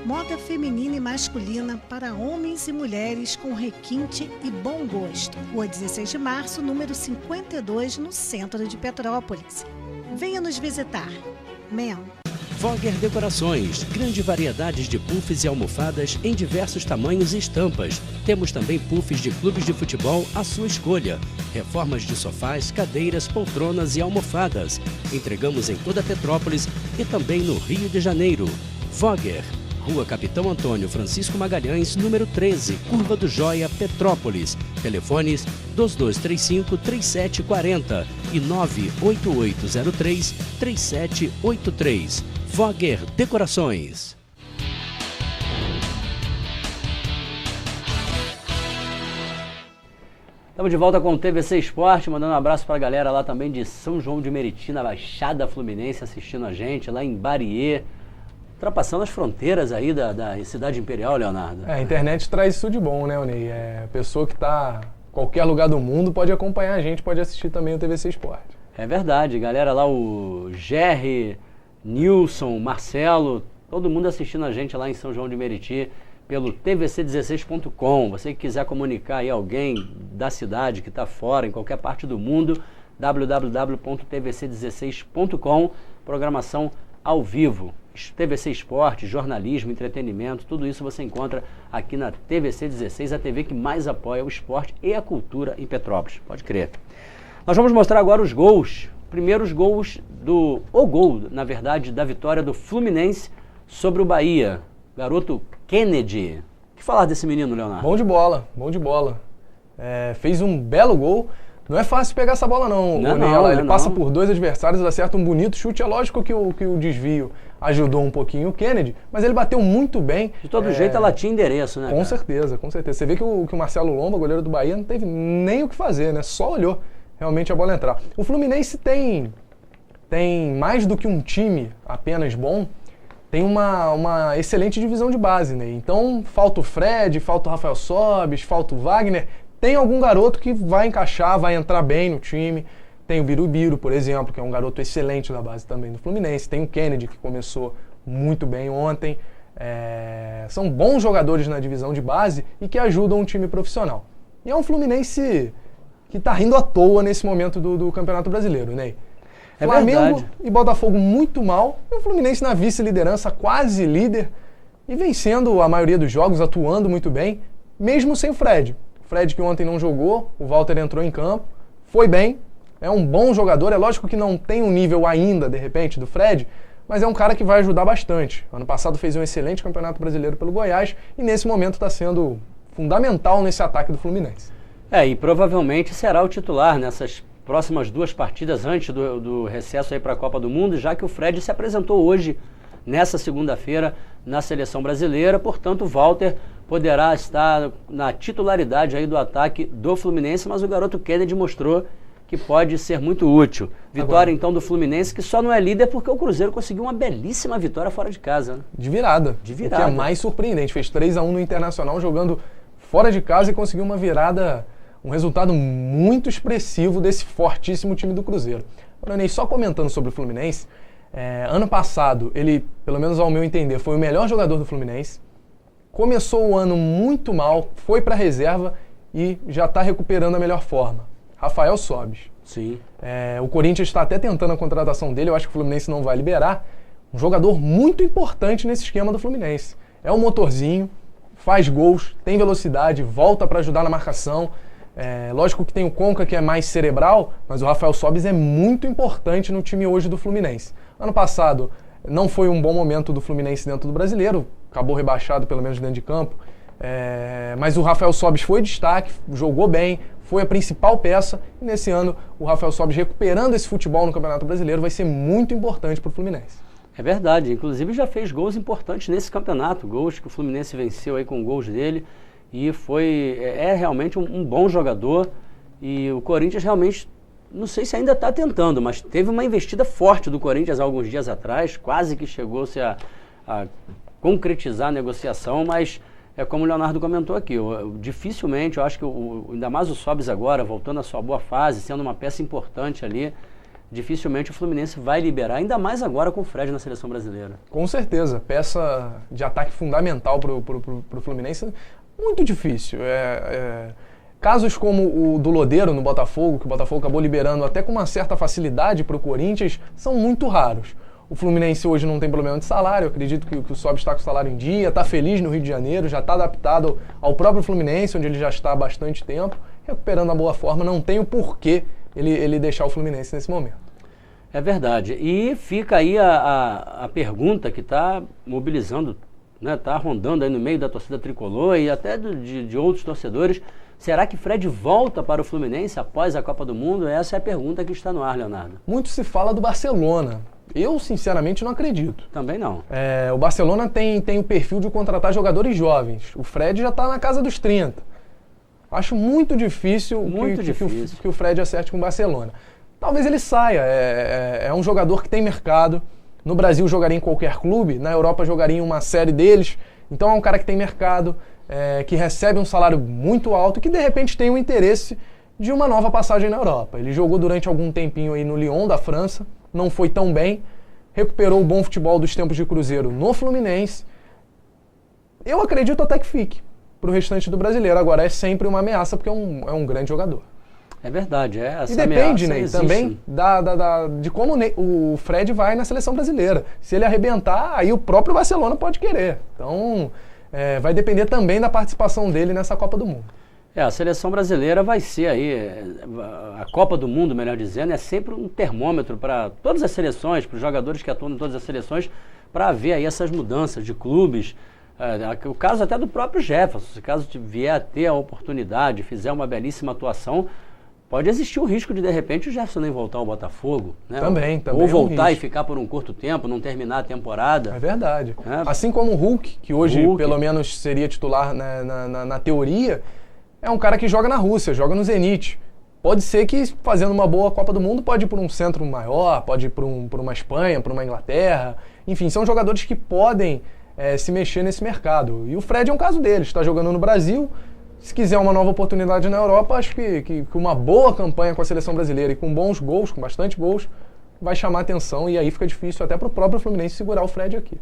Moda feminina e masculina para homens e mulheres com requinte e bom gosto. Rua 16 de março, número 52, no centro de Petrópolis. Venha nos visitar. Vogger Decorações, grande variedade de puffs e almofadas em diversos tamanhos e estampas. Temos também puffs de clubes de futebol à sua escolha. Reformas de sofás, cadeiras, poltronas e almofadas. Entregamos em toda Petrópolis e também no Rio de Janeiro. Vogger, Rua Capitão Antônio Francisco Magalhães, número 13, Curva do Joia, Petrópolis. Telefones 2235-3740 e 98803-3783. Vogger Decorações. Estamos de volta com o TVC Esporte, mandando um abraço para a galera lá também de São João de Meriti, na Baixada Fluminense, assistindo a gente, lá em Bariê. Ultrapassando as fronteiras aí da cidade imperial, Leonardo. A internet traz isso de bom, né, Onei? A pessoa que está em qualquer lugar do mundo pode acompanhar a gente, pode assistir também o TVC Esporte. É verdade, galera lá, o Jerry, Nilson, Marcelo, todo mundo assistindo a gente lá em São João de Meriti pelo tvc16.com. Você que quiser comunicar aí alguém da cidade que está fora, em qualquer parte do mundo, www.tvc16.com, programação ao vivo. TVC Esporte, jornalismo, entretenimento, tudo isso você encontra aqui na TVC 16, a TV que mais apoia o esporte e a cultura em Petrópolis, pode crer. Nós vamos mostrar agora os gols, primeiros gols na verdade, da vitória do Fluminense sobre o Bahia. Garoto Kennedy. O que falar desse menino, Leonardo? Bom de bola, bom de bola. Fez um belo gol. Não é fácil pegar essa bola não, Ele passa por dois adversários, acerta um bonito chute. É lógico que o desvio ajudou um pouquinho o Kennedy, mas ele bateu muito bem. De todo jeito ela tinha endereço, né? Com certeza, com certeza. Você vê que o Marcelo Lomba, goleiro do Bahia, não teve nem o que fazer, né? Só olhou realmente a bola entrar. O Fluminense tem mais do que um time apenas bom, tem uma excelente divisão de base, né? Então falta o Fred, falta o Rafael Sobis, falta o Wagner. Tem algum garoto que vai encaixar, vai entrar bem no time. Tem o Birubiru, por exemplo, que é um garoto excelente da base também do Fluminense. Tem o Kennedy, que começou muito bem ontem. São bons jogadores na divisão de base e que ajudam o time profissional. E é um Fluminense que está rindo à toa nesse momento do Campeonato Brasileiro, né? Flamengo verdade. E Botafogo muito mal. E o Fluminense na vice-liderança, quase líder. E vencendo a maioria dos jogos, atuando muito bem, mesmo sem o Fred. Fred que ontem não jogou, o Walter entrou em campo, foi bem, é um bom jogador, é lógico que não tem um nível ainda, de repente, do Fred, mas é um cara que vai ajudar bastante. Ano passado fez um excelente Campeonato Brasileiro pelo Goiás e nesse momento está sendo fundamental nesse ataque do Fluminense. E provavelmente será o titular nessas próximas duas partidas antes do recesso aí para a Copa do Mundo, já que o Fred se apresentou hoje, nessa segunda-feira, na Seleção Brasileira, portanto o Walter poderá estar na titularidade aí do ataque do Fluminense, mas o garoto Kennedy mostrou que pode ser muito útil. Vitória agora, então do Fluminense, que só não é líder porque o Cruzeiro conseguiu uma belíssima vitória fora de casa. Né? De virada. O que é mais surpreendente. Fez 3-1 no Internacional jogando fora de casa e conseguiu uma virada, um resultado muito expressivo desse fortíssimo time do Cruzeiro. Agora, Ney, só comentando sobre o Fluminense, ano passado ele, pelo menos ao meu entender, foi o melhor jogador do Fluminense. Começou o ano muito mal, foi para a reserva e já está recuperando a melhor forma. Rafael Sobis. Sim. O Corinthians está até tentando a contratação dele, eu acho que o Fluminense não vai liberar. Um jogador muito importante nesse esquema do Fluminense. É um motorzinho, faz gols, tem velocidade, volta para ajudar na marcação. Lógico que tem o Conca, que é mais cerebral, mas o Rafael Sobis é muito importante no time hoje do Fluminense. Ano passado não foi um bom momento do Fluminense dentro do Brasileiro, acabou rebaixado pelo menos dentro de campo, mas o Rafael Sobis foi destaque, jogou bem, foi a principal peça, e nesse ano o Rafael Sobis recuperando esse futebol no Campeonato Brasileiro vai ser muito importante para o Fluminense. É verdade, inclusive já fez gols importantes nesse campeonato, gols que o Fluminense venceu aí com gols dele, e é realmente um bom jogador, e o Corinthians realmente, não sei se ainda está tentando, mas teve uma investida forte do Corinthians há alguns dias atrás, quase que chegou-se a concretizar a negociação, mas é como o Leonardo comentou aqui, dificilmente, eu acho que ainda mais o Sobis agora, voltando à sua boa fase, sendo uma peça importante ali, dificilmente o Fluminense vai liberar, ainda mais agora com o Fred na Seleção Brasileira. Com certeza, peça de ataque fundamental para o Fluminense, muito difícil. Casos como o do Lodeiro no Botafogo, que o Botafogo acabou liberando até com uma certa facilidade para o Corinthians, são muito raros. O Fluminense hoje não tem problema de salário, eu acredito que o Sobis está com o salário em dia, está feliz no Rio de Janeiro, já está adaptado ao próprio Fluminense, onde ele já está há bastante tempo, recuperando a boa forma, não tem o porquê ele deixar o Fluminense nesse momento. É verdade. E fica aí a pergunta que está mobilizando, né, está rondando aí no meio da torcida tricolor e até de outros torcedores. Será que Fred volta para o Fluminense após a Copa do Mundo? Essa é a pergunta que está no ar, Leonardo. Muito se fala do Barcelona. Eu, sinceramente, não acredito. Também não. O Barcelona tem o perfil de contratar jogadores jovens. O Fred já está na casa dos 30. Acho muito difícil, que o Fred acerte com o Barcelona. Talvez ele saia. É um jogador que tem mercado. No Brasil jogaria em qualquer clube. Na Europa jogaria em uma série deles. Então é um cara que tem mercado, que recebe um salário muito alto e que de repente tem o interesse de uma nova passagem na Europa. Ele jogou durante algum tempinho aí no Lyon da França, não foi tão bem, recuperou o bom futebol dos tempos de Cruzeiro no Fluminense. Eu acredito até que fique para o restante do brasileiro. Agora é sempre uma ameaça porque é um grande jogador. É verdade, essa e depende, ameaça Ney, existe. também de como o Fred vai na seleção brasileira. Se ele arrebentar, aí o próprio Barcelona pode querer. Então, vai depender também da participação dele nessa Copa do Mundo. A seleção brasileira vai ser aí, a Copa do Mundo, melhor dizendo, é sempre um termômetro para todas as seleções, para os jogadores que atuam em todas as seleções, para ver aí essas mudanças de clubes. O caso até do próprio Jefferson, se caso vier a ter a oportunidade, fizer uma belíssima atuação, pode existir o risco de repente, o Jefferson nem voltar ao Botafogo. Né? Também Ou voltar e ficar por um curto tempo, não terminar a temporada. É verdade. Assim como o Hulk, que hoje pelo menos seria titular na teoria, é um cara que joga na Rússia, joga no Zenit. Pode ser que, fazendo uma boa Copa do Mundo, pode ir por um centro maior, pode ir por uma Espanha, por uma Inglaterra. Enfim, são jogadores que podem se mexer nesse mercado. E o Fred é um caso deles, está jogando no Brasil. Se quiser uma nova oportunidade na Europa, acho que uma boa campanha com a seleção brasileira e com bons gols, com bastante gols, vai chamar atenção e aí fica difícil até para o próprio Fluminense segurar o Fred aqui.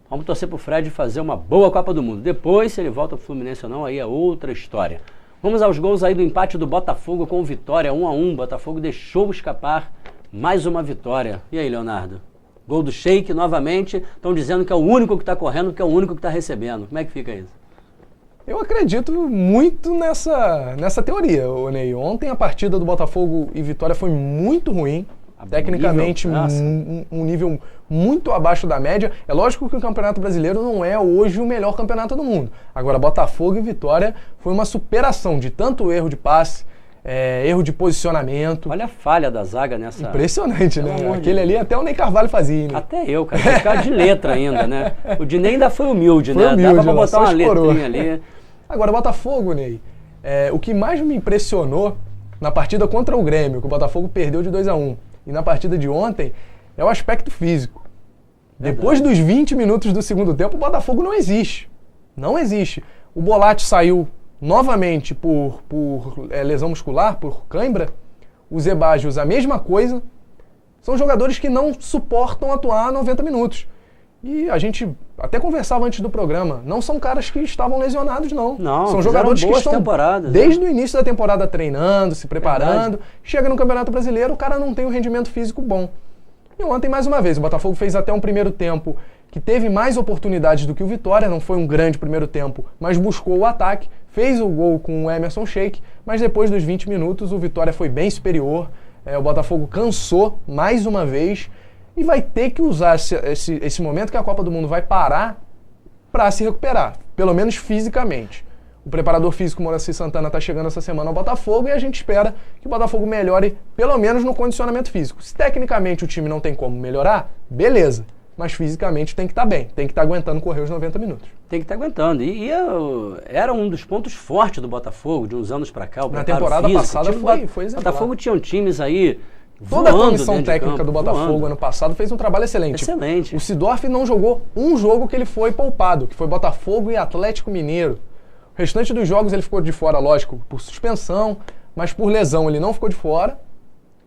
Vamos torcer para o Fred fazer uma boa Copa do Mundo. Depois, se ele volta para o Fluminense ou não, aí é outra história. Vamos aos gols aí do empate do Botafogo com o Vitória, 1-1. Botafogo deixou escapar mais uma vitória. E aí, Leonardo? Gol do Sheik novamente. Estão dizendo que é o único que está correndo, que é o único que está recebendo. Como é que fica isso? Eu acredito muito nessa teoria, Ney. Ontem a partida do Botafogo e Vitória foi muito ruim. Tecnicamente, um nível muito abaixo da média. É lógico que o Campeonato Brasileiro não é hoje o melhor campeonato do mundo. Agora, Botafogo e Vitória foi uma superação de tanto erro de passe, erro de posicionamento. Olha a falha da zaga nessa... Impressionante, né? Aquele ali até o Ney Carvalho fazia, né? Até eu, cara. Vai ficar de letra ainda, né? O Dinei ainda foi humilde, foi né? Humilde, dava pra botar uma letrinha ali. Agora, Botafogo, Ney, o que mais me impressionou na partida contra o Grêmio, que o Botafogo perdeu de 2-1, e na partida de ontem, é o aspecto físico. Depois dos 20 minutos do segundo tempo, o Botafogo não existe. Não existe. O Bolatti saiu novamente por lesão muscular, por cãibra. O Zé Bajos, a mesma coisa. São jogadores que não suportam atuar 90 minutos. E a gente até conversava antes do programa. Não são caras que estavam lesionados, não. São jogadores que estão desde o início da temporada treinando, se preparando. Chega no Campeonato Brasileiro, o cara não tem um rendimento físico bom. E ontem, mais uma vez, o Botafogo fez até um primeiro tempo que teve mais oportunidades do que o Vitória. Não foi um grande primeiro tempo, mas buscou o ataque. Fez o gol com o Emerson Sheik, mas depois dos 20 minutos o Vitória foi bem superior. O Botafogo cansou mais uma vez. E vai ter que usar esse momento que a Copa do Mundo vai parar para se recuperar, pelo menos fisicamente. O preparador físico Moacir Santana está chegando essa semana ao Botafogo e a gente espera que o Botafogo melhore, pelo menos no condicionamento físico. Se tecnicamente o time não tem como melhorar, beleza. Mas fisicamente tem que estar bem, tem que estar aguentando correr os 90 minutos. Tem que estar aguentando. E era um dos pontos fortes do Botafogo, de uns anos para cá. Na temporada passada foi exemplar. O Botafogo tinha times aí... Toda a comissão técnica do Botafogo ano passado fez um trabalho excelente. Excelente. O Sidorf não jogou um jogo que ele foi poupado, que foi Botafogo e Atlético Mineiro. O restante dos jogos ele ficou de fora, lógico, por suspensão, mas por lesão ele não ficou de fora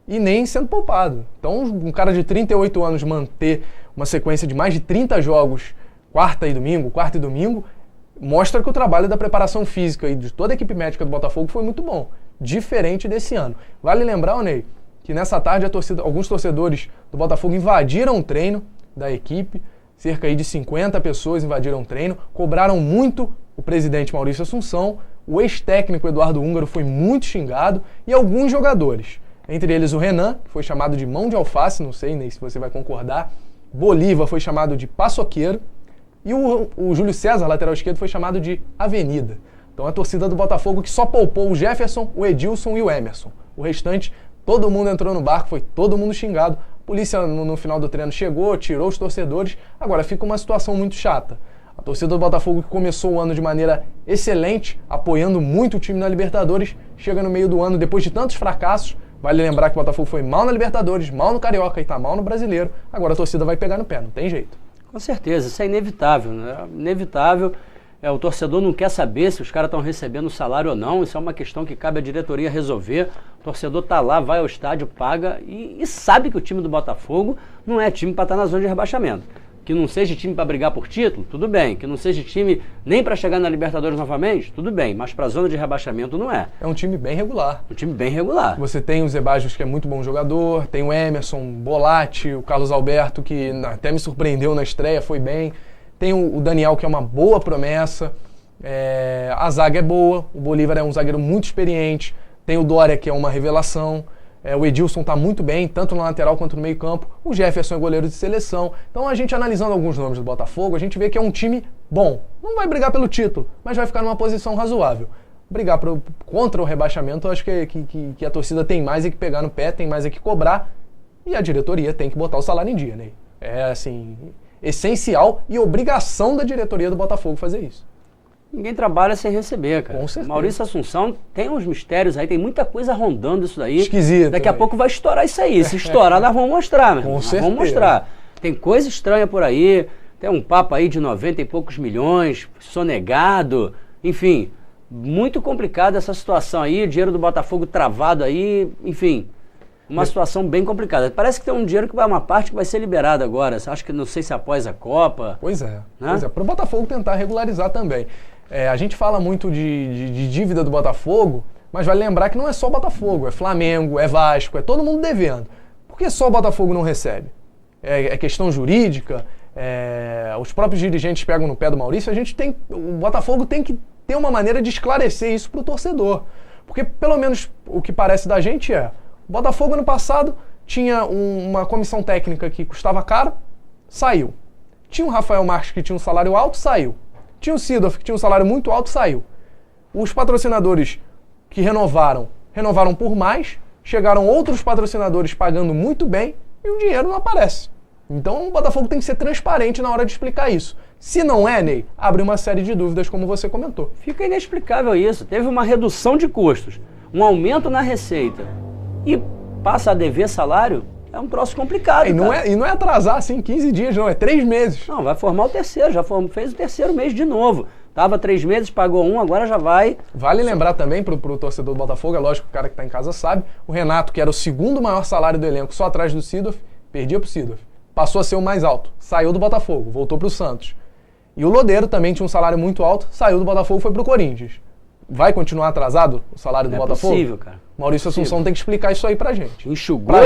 e nem sendo poupado. Então, um cara de 38 anos manter uma sequência de mais de 30 jogos, quarta e domingo, mostra que o trabalho da preparação física e de toda a equipe médica do Botafogo foi muito bom, diferente desse ano. Vale lembrar, Ney, que nessa tarde alguns torcedores do Botafogo invadiram o treino da equipe, cerca aí de 50 pessoas invadiram o treino, cobraram muito o presidente Maurício Assunção, o ex-técnico Eduardo Húngaro foi muito xingado e alguns jogadores, entre eles o Renan, que foi chamado de mão de alface, não sei nem se você vai concordar, Bolívar foi chamado de paçoqueiro e o Júlio César, lateral esquerdo, foi chamado de avenida. Então a torcida do Botafogo que só poupou o Jefferson, o Edilson e o Emerson. O restante... Todo mundo entrou no barco, foi todo mundo xingado. A polícia no final do treino chegou, tirou os torcedores. Agora fica uma situação muito chata. A torcida do Botafogo, que começou o ano de maneira excelente, apoiando muito o time na Libertadores, chega no meio do ano, depois de tantos fracassos. Vale lembrar que o Botafogo foi mal na Libertadores, mal no Carioca e tá mal no Brasileiro. Agora a torcida vai pegar no pé, não tem jeito. Com certeza, isso é inevitável, né? Inevitável. O torcedor não quer saber se os caras estão recebendo salário ou não. Isso é uma questão que cabe à diretoria resolver. O torcedor tá lá, vai ao estádio, paga e sabe que o time do Botafogo não é time para estar na zona de rebaixamento. Que não seja time para brigar por título, tudo bem. Que não seja time nem para chegar na Libertadores novamente, tudo bem. Mas para a zona de rebaixamento não é. É um time bem regular. Um time bem regular. Você tem o Zé Bajos, que é muito bom jogador, tem o Emerson, Bolatti, o Carlos Alberto, que até me surpreendeu na estreia, foi bem. Tem o Daniel, que é uma boa promessa. A zaga é boa, o Bolívar é um zagueiro muito experiente. Tem o Dória, que é uma revelação. O Edilson está muito bem, tanto na lateral quanto no meio campo. O Jefferson é goleiro de seleção. Então a gente analisando alguns nomes do Botafogo, a gente vê que é um time bom. Não vai brigar pelo título, mas vai ficar numa posição razoável. Brigar contra o rebaixamento, eu acho que a torcida tem mais é que pegar no pé, tem mais é que cobrar. E a diretoria tem que botar o salário em dia, né? É assim, essencial e obrigação da diretoria do Botafogo fazer isso. Ninguém trabalha sem receber, cara. Com certeza. Maurício Assunção tem uns mistérios aí, tem muita coisa rondando isso daí. Esquisito. Daqui a pouco vai estourar isso aí. Se estourar, nós vamos mostrar, meu irmão. Com certeza. Vamos mostrar. Tem coisa estranha por aí, tem um papo aí de 90 e poucos milhões, sonegado, enfim, muito complicada essa situação aí, o dinheiro do Botafogo travado aí, enfim, uma situação bem complicada. Parece que tem um dinheiro que vai, uma parte que vai ser liberada agora, acho que não sei se após a Copa. Pois é, para o Botafogo tentar regularizar também. A gente fala muito de dívida do Botafogo, mas vai lembrar que não é só o Botafogo, é Flamengo, é Vasco, é todo mundo devendo. Por que só o Botafogo não recebe? É questão jurídica, os próprios dirigentes pegam no pé do Maurício, o Botafogo tem que ter uma maneira de esclarecer isso para o torcedor. Porque pelo menos o que parece da gente o Botafogo ano passado tinha uma comissão técnica que custava caro, saiu. Tinha o Rafael Marques que tinha um salário alto, saiu. Tinha o Sidorf, que tinha um salário muito alto, saiu. Os patrocinadores que renovaram por mais, chegaram outros patrocinadores pagando muito bem e o dinheiro não aparece. Então o Botafogo tem que ser transparente na hora de explicar isso. Se não é, Ney, abre uma série de dúvidas, como você comentou. Fica inexplicável isso. Teve uma redução de custos, um aumento na receita e passa a dever salário? É um troço complicado, e não é atrasar assim 15 dias, não, é 3 meses. Não, vai formar o terceiro, fez o terceiro mês de novo. Tava 3 meses, pagou 1, agora já vai. Vale lembrar também pro torcedor do Botafogo, é lógico que o cara que tá em casa sabe, o Renato, que era o segundo maior salário do elenco, só atrás do Sidorf, perdia pro Sidorf. Passou a ser o mais alto, saiu do Botafogo, voltou pro Santos. E o Lodeiro também tinha um salário muito alto, saiu do Botafogo e foi pro Corinthians. Vai continuar atrasado o salário do Botafogo? É possível, cara. Maurício Assunção tem que explicar isso aí pra gente. Enxugou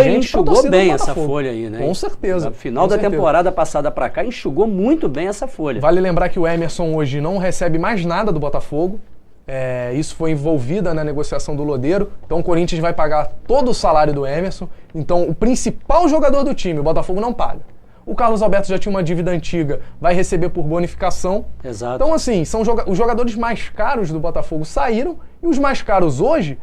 bem essa folha aí, né? Com certeza. No final da temporada passada pra cá, enxugou muito bem essa folha. Vale lembrar que o Emerson hoje não recebe mais nada do Botafogo. Isso foi envolvida na negociação do Lodeiro. Então o Corinthians vai pagar todo o salário do Emerson. Então o principal jogador do time, o Botafogo não paga. O Carlos Alberto já tinha uma dívida antiga, vai receber por bonificação. Exato. Então assim, são os jogadores mais caros do Botafogo saíram e os mais caros hoje,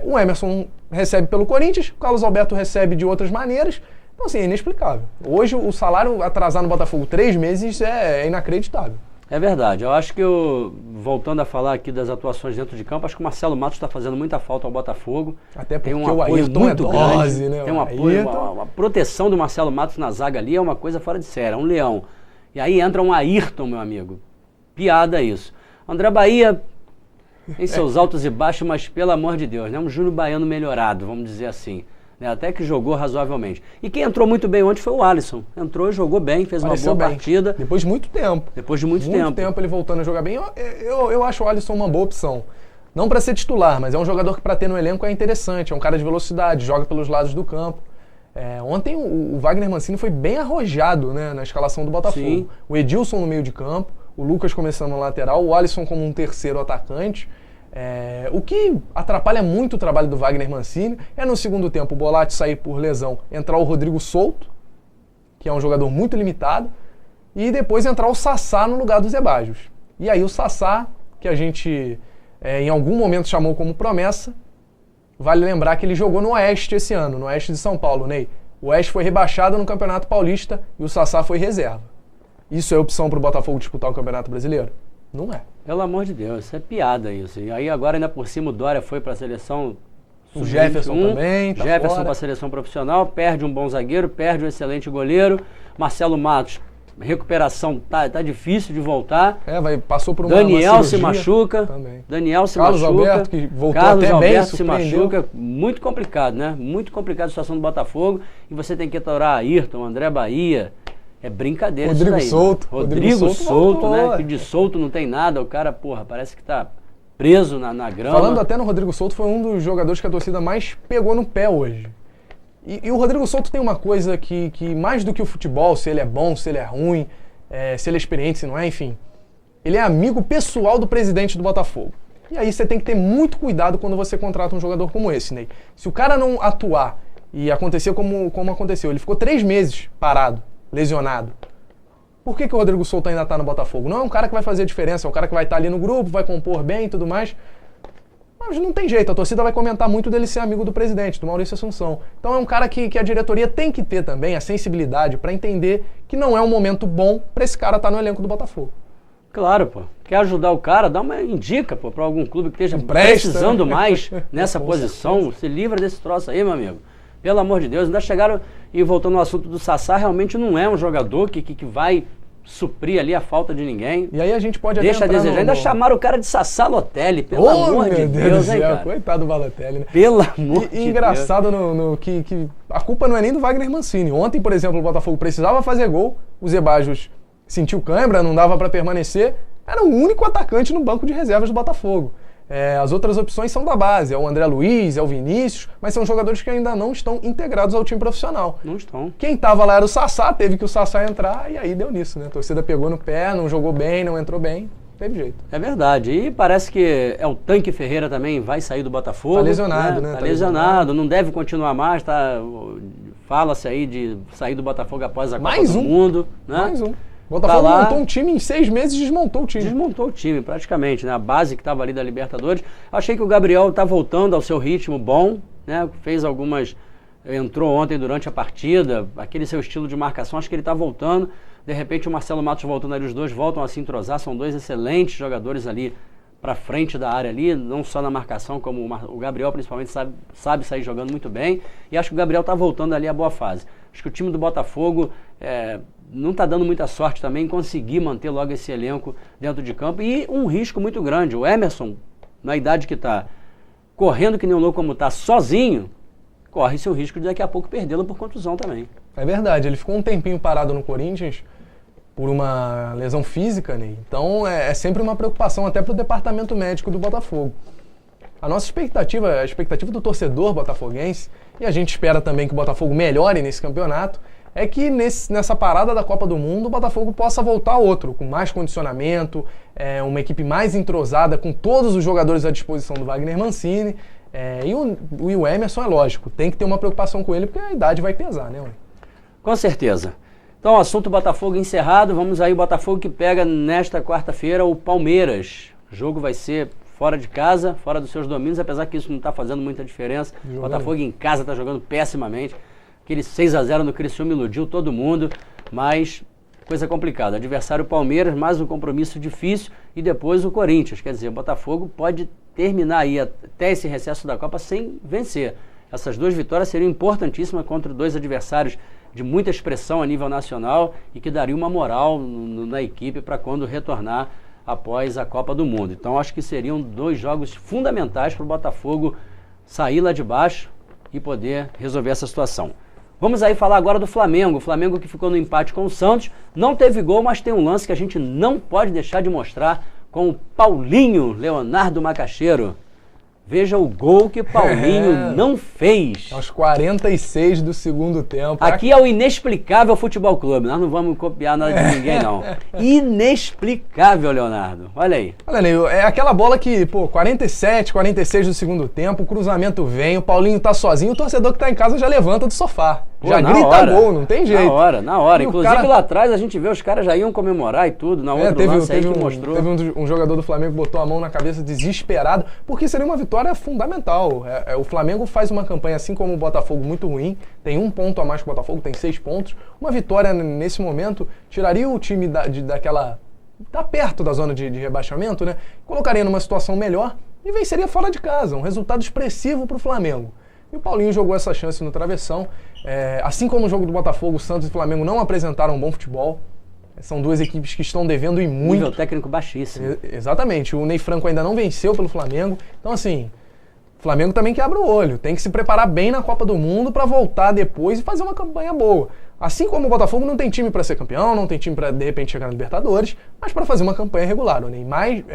o Emerson recebe pelo Corinthians, o Carlos Alberto recebe de outras maneiras. Então assim, é inexplicável. Hoje o salário atrasar no Botafogo 3 meses é inacreditável. É verdade. Eu acho que, voltando a falar aqui das atuações dentro de campo, acho que o Marcelo Matos está fazendo muita falta ao Botafogo. Até porque tem um apoio Ayrton muito dose, grande, né? Tem um apoio, uma proteção do Marcelo Matos na zaga ali é uma coisa fora de série, é um leão. E aí entra um Ayrton, meu amigo. Piada isso. André Bahia, em seus altos e baixos, mas pelo amor de Deus, né? Um Júnior Baiano melhorado, vamos dizer assim. Até que jogou razoavelmente. E quem entrou muito bem ontem foi o Alisson. Entrou e jogou bem, fez uma boa partida. Depois de muito tempo. Depois de muito tempo ele voltando a jogar bem. Eu acho o Alisson uma boa opção. Não para ser titular, mas é um jogador que para ter no elenco é interessante. É um cara de velocidade, joga pelos lados do campo. Ontem o Wagner Mancini foi bem arrojado, né, na escalação do Botafogo. Sim. O Edilson no meio de campo, o Lucas começando na lateral, o Alisson como um terceiro atacante. O que atrapalha muito o trabalho do Wagner Mancini é no segundo tempo o Bolatti sair por lesão, entrar o Rodrigo Souto, que é um jogador muito limitado, e depois entrar o Sassá no lugar do Zé Bajos. E aí o Sassá, que a gente em algum momento chamou como promessa, vale lembrar que ele jogou no Oeste esse ano, no Oeste de São Paulo, Ney. O Oeste foi rebaixado no Campeonato Paulista e o Sassá foi reserva. Isso é opção para o Botafogo disputar o Campeonato Brasileiro? Não é. Pelo amor de Deus, isso é piada isso. E aí agora ainda por cima o Dória foi para a seleção O Jefferson também, Jefferson para a seleção profissional, perde um bom zagueiro, perde um excelente goleiro. Marcelo Matos recuperação tá difícil de voltar. Passou por uma Daniel se machuca. Também. Daniel se Carlos machuca. Alberto, que voltou Carlos até Alberto bem, se surpreendeu. machuca. Muito complicado, né? Muito complicada a situação do Botafogo. E você tem que atorar Ayrton, André Bahia. É brincadeira Rodrigo isso daí. Souto. Né? Rodrigo Souto, voltou, né? Que de solto não tem nada. O cara, parece que tá preso na grama. Falando até no Rodrigo Souto, foi um dos jogadores que a torcida mais pegou no pé hoje. E o Rodrigo Souto tem uma coisa que mais do que o futebol, se ele é bom, se ele é ruim, se ele é experiente, se não é, enfim. Ele é amigo pessoal do presidente do Botafogo. E aí você tem que ter muito cuidado quando você contrata um jogador como esse, Ney. Se o cara não atuar e acontecer como aconteceu, ele ficou 3 meses parado, lesionado. Por que o Rodrigo Souto ainda está no Botafogo? Não é um cara que vai fazer diferença, é um cara que vai estar ali no grupo, vai compor bem e tudo mais. Mas não tem jeito, a torcida vai comentar muito dele ser amigo do presidente, do Maurício Assunção. Então é um cara que a diretoria tem que ter também a sensibilidade para entender que não é um momento bom para esse cara estar no elenco do Botafogo. Claro, pô. Quer ajudar o cara? Indica, pô, para algum clube que esteja precisando mais nessa posição. Se livra desse troço aí, meu amigo. Pelo amor de Deus. Ainda chegaram, e voltando ao assunto do Sassá, realmente não é um jogador que vai suprir ali a falta de ninguém. E aí a gente pode Deixa a desejar. Ainda chamaram o cara de Sassá Lotelli, pelo amor de Deus, hein, cara? Coitado do Balotelli, né? Pelo amor de Deus. E engraçado que a culpa não é nem do Wagner Mancini. Ontem, por exemplo, o Botafogo precisava fazer gol, o Zé Bajos sentiu cãibra, não dava para permanecer, era o único atacante no banco de reservas do Botafogo. As outras opções são da base, é o André Luiz, é o Vinícius, mas são jogadores que ainda não estão integrados ao time profissional. Não estão. Quem estava lá era o Sassá, teve que o Sassá entrar e aí deu nisso, né? A torcida pegou no pé, não jogou bem, não entrou bem, teve jeito. É verdade, e parece que o Tanque Ferreira também vai sair do Botafogo. Tá lesionado, né? Tá lesionado, não deve continuar mais, fala-se aí de sair do Botafogo após a Copa do Mundo. Né? Mais um. O Botafogo montou um time, em 6 meses desmontou o time. Desmontou o time, praticamente, né? A base que estava ali da Libertadores. Achei que o Gabriel está voltando ao seu ritmo bom, né? Fez algumas... Entrou ontem durante a partida, aquele seu estilo de marcação, acho que ele está voltando. De repente o Marcelo Matos voltando ali, os dois voltam a se entrosar, são 2 excelentes jogadores ali para frente da área ali, não só na marcação, como o Gabriel principalmente sabe sair jogando muito bem. E acho que o Gabriel está voltando ali a boa fase. Acho que o time do Botafogo não está dando muita sorte também em conseguir manter logo esse elenco dentro de campo. E um risco muito grande. O Emerson, na idade que está, correndo que nem um louco como está, sozinho, corre-se o risco de daqui a pouco perdê-lo por contusão também. É verdade, ele ficou um tempinho parado no Corinthians por uma lesão física, né? Então é sempre uma preocupação até para o departamento médico do Botafogo. A nossa expectativa, a expectativa do torcedor botafoguense, e a gente espera também que o Botafogo melhore nesse campeonato, é que nessa parada da Copa do Mundo o Botafogo possa voltar a outro, com mais condicionamento, uma equipe mais entrosada, com todos os jogadores à disposição do Wagner Mancini. E o Emerson, é lógico, tem que ter uma preocupação com ele, porque a idade vai pesar, né? Com certeza. Então, assunto Botafogo encerrado. Vamos aí, o Botafogo que pega nesta quarta-feira o Palmeiras. O jogo vai ser fora de casa, fora dos seus domínios, apesar que isso não está fazendo muita diferença. O Botafogo em casa está jogando pessimamente. Aquele 6-0 no Criciúma iludiu todo mundo, mas coisa complicada. Adversário Palmeiras, mais um compromisso difícil, e depois o Corinthians. Quer dizer, o Botafogo pode terminar aí até esse recesso da Copa sem vencer. Essas 2 vitórias seriam importantíssimas contra 2 adversários de muita expressão a nível nacional e que daria uma moral na equipe para quando retornar após a Copa do Mundo. Então acho que seriam 2 jogos fundamentais para o Botafogo sair lá de baixo e poder resolver essa situação. Vamos aí falar agora do Flamengo. O Flamengo que ficou no empate com o Santos, não teve gol, mas tem um lance que a gente não pode deixar de mostrar com o Paulinho Leonardo Macaxeiro. Veja o gol que Paulinho não fez. Aos 46 do segundo tempo. Aqui é o Inexplicável Futebol Clube. Nós não vamos copiar nada de ninguém, não. Inexplicável, Leonardo. Olha aí. Olha, Ney, é aquela bola que, 47, 46 do segundo tempo, o cruzamento vem, o Paulinho tá sozinho, o torcedor que tá em casa já levanta do sofá. Já grita hora, gol, não tem jeito. Na hora. Inclusive lá atrás a gente vê os caras já iam comemorar e tudo, na outra lance aí que mostrou. Teve um jogador do Flamengo que botou a mão na cabeça desesperado, porque seria uma vitória fundamental. O Flamengo faz uma campanha, assim como o Botafogo, muito ruim, tem 1 ponto a mais que o Botafogo, tem 6 pontos. Uma vitória nesse momento tiraria o time tá perto da zona de rebaixamento, né? Colocaria numa situação melhor e venceria fora de casa, um resultado expressivo para o Flamengo. E o Paulinho jogou essa chance no travessão. Assim como o jogo do Botafogo, Santos e Flamengo não apresentaram um bom futebol. São duas equipes que estão devendo e muito. Nível técnico baixíssimo. Exatamente. O Ney Franco ainda não venceu pelo Flamengo. Então, assim, o Flamengo também que abre o olho. Tem que se preparar bem na Copa do Mundo para voltar depois e fazer uma campanha boa. Assim como o Botafogo não tem time para ser campeão, não tem time para, de repente, chegar na Libertadores, mas para fazer uma campanha regular. O Ney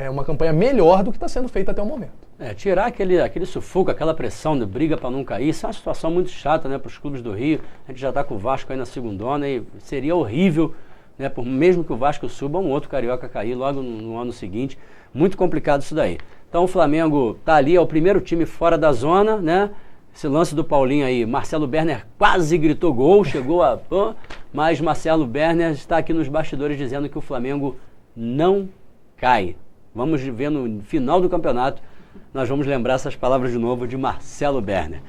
uma campanha melhor do que está sendo feita até o momento. Tirar aquele sufoco, aquela pressão de briga para não cair, isso é uma situação muito chata, né, para os clubes do Rio. A gente já está com o Vasco aí na segundona e seria horrível, né, mesmo que o Vasco suba, um outro carioca cair logo no ano seguinte. Muito complicado isso daí. Então o Flamengo está ali, é o primeiro time fora da zona, né? Esse lance do Paulinho aí, Marcelo Berner quase gritou gol, chegou a... mas Marcelo Berner está aqui nos bastidores dizendo que o Flamengo não cai. Vamos ver no final do campeonato, nós vamos lembrar essas palavras de novo de Marcelo Berner.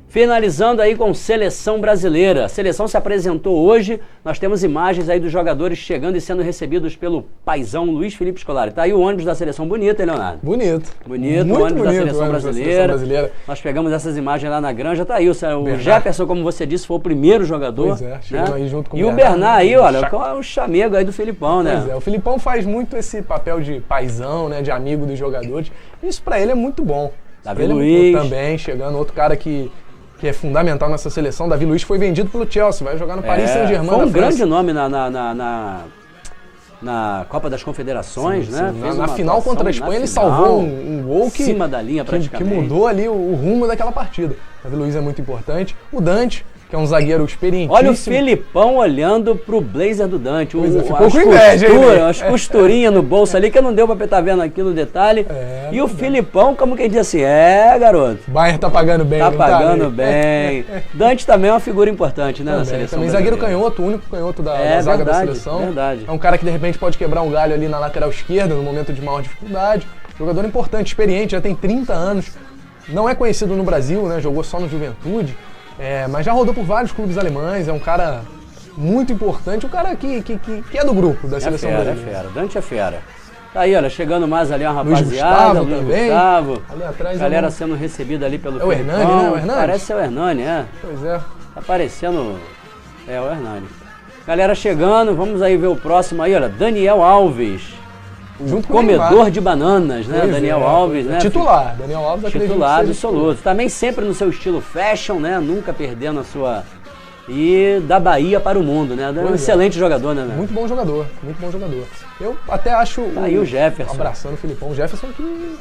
Finalizando aí com seleção brasileira. A seleção se apresentou hoje, nós temos imagens aí dos jogadores chegando e sendo recebidos pelo paizão Luiz Felipe Scolari. Tá aí o ônibus da seleção bonito, hein, Leonardo? Bonito. Bonito, muito o ônibus bonito, da seleção brasileira. Nós pegamos essas imagens lá na granja, tá aí o Jefferson, como você disse, foi o primeiro jogador. Pois é, chegando aí junto com o Bernard aí, olha, o chamego aí do Filipão, né? Pois é, o Filipão faz muito esse papel de paizão, né, de amigo dos jogadores. Isso pra ele é muito bom. Davi Luiz. Também, chegando, outro cara que é fundamental nessa seleção. Davi Luiz foi vendido pelo Chelsea, vai jogar no Paris Saint-Germain. Foi um grande nome na Copa das Confederações, sim, né? Sim. Na final contra a Espanha ele salvou um gol que, cima da linha praticamente, que mudou ali o rumo daquela partida. Davi Luiz é muito importante. O Dante, que é um zagueiro experientíssimo. Olha o Filipão olhando pro blazer do Dante. Ficou com inveja, umas costurinhas no bolso ali que não deu pra estar vendo aqui no detalhe. E o Filipão, como quem diz assim, garoto. Bayern tá pagando bem. Tá pagando bem. Dante também é uma figura importante, né, na seleção também zagueiro canhoto, o único canhoto da zaga da seleção. Verdade. É um cara que de repente pode quebrar um galho ali na lateral esquerda, no momento de maior dificuldade. Jogador importante, experiente, já tem 30 anos. Não é conhecido no Brasil, né? Jogou só no Juventude. Mas já rodou por vários clubes alemães, é um cara muito importante, um cara que é do grupo da seleção brasileira. É fera, Dante é fera. Tá aí, olha, chegando mais ali uma rapaziada, Luiz Gustavo, ali atrás galera sendo recebida ali pelo Filipão. É o Hernani, né? O Hernani? Parece ser o Hernani, Pois é. Tá parecendo, o Hernani. Galera chegando, vamos aí ver o próximo aí, olha, Daniel Alves. Junto com comedor de bananas, né? Daniel Alves, né? Titular, Daniel Alves titular absoluto. Também sempre no seu estilo fashion, né? Nunca perdendo a sua... E da Bahia para o mundo, né? Um excelente jogador, né? Muito bom jogador, muito bom jogador. Eu até acho... Aí o Jefferson. Abraçando o Filipão. O Jefferson que,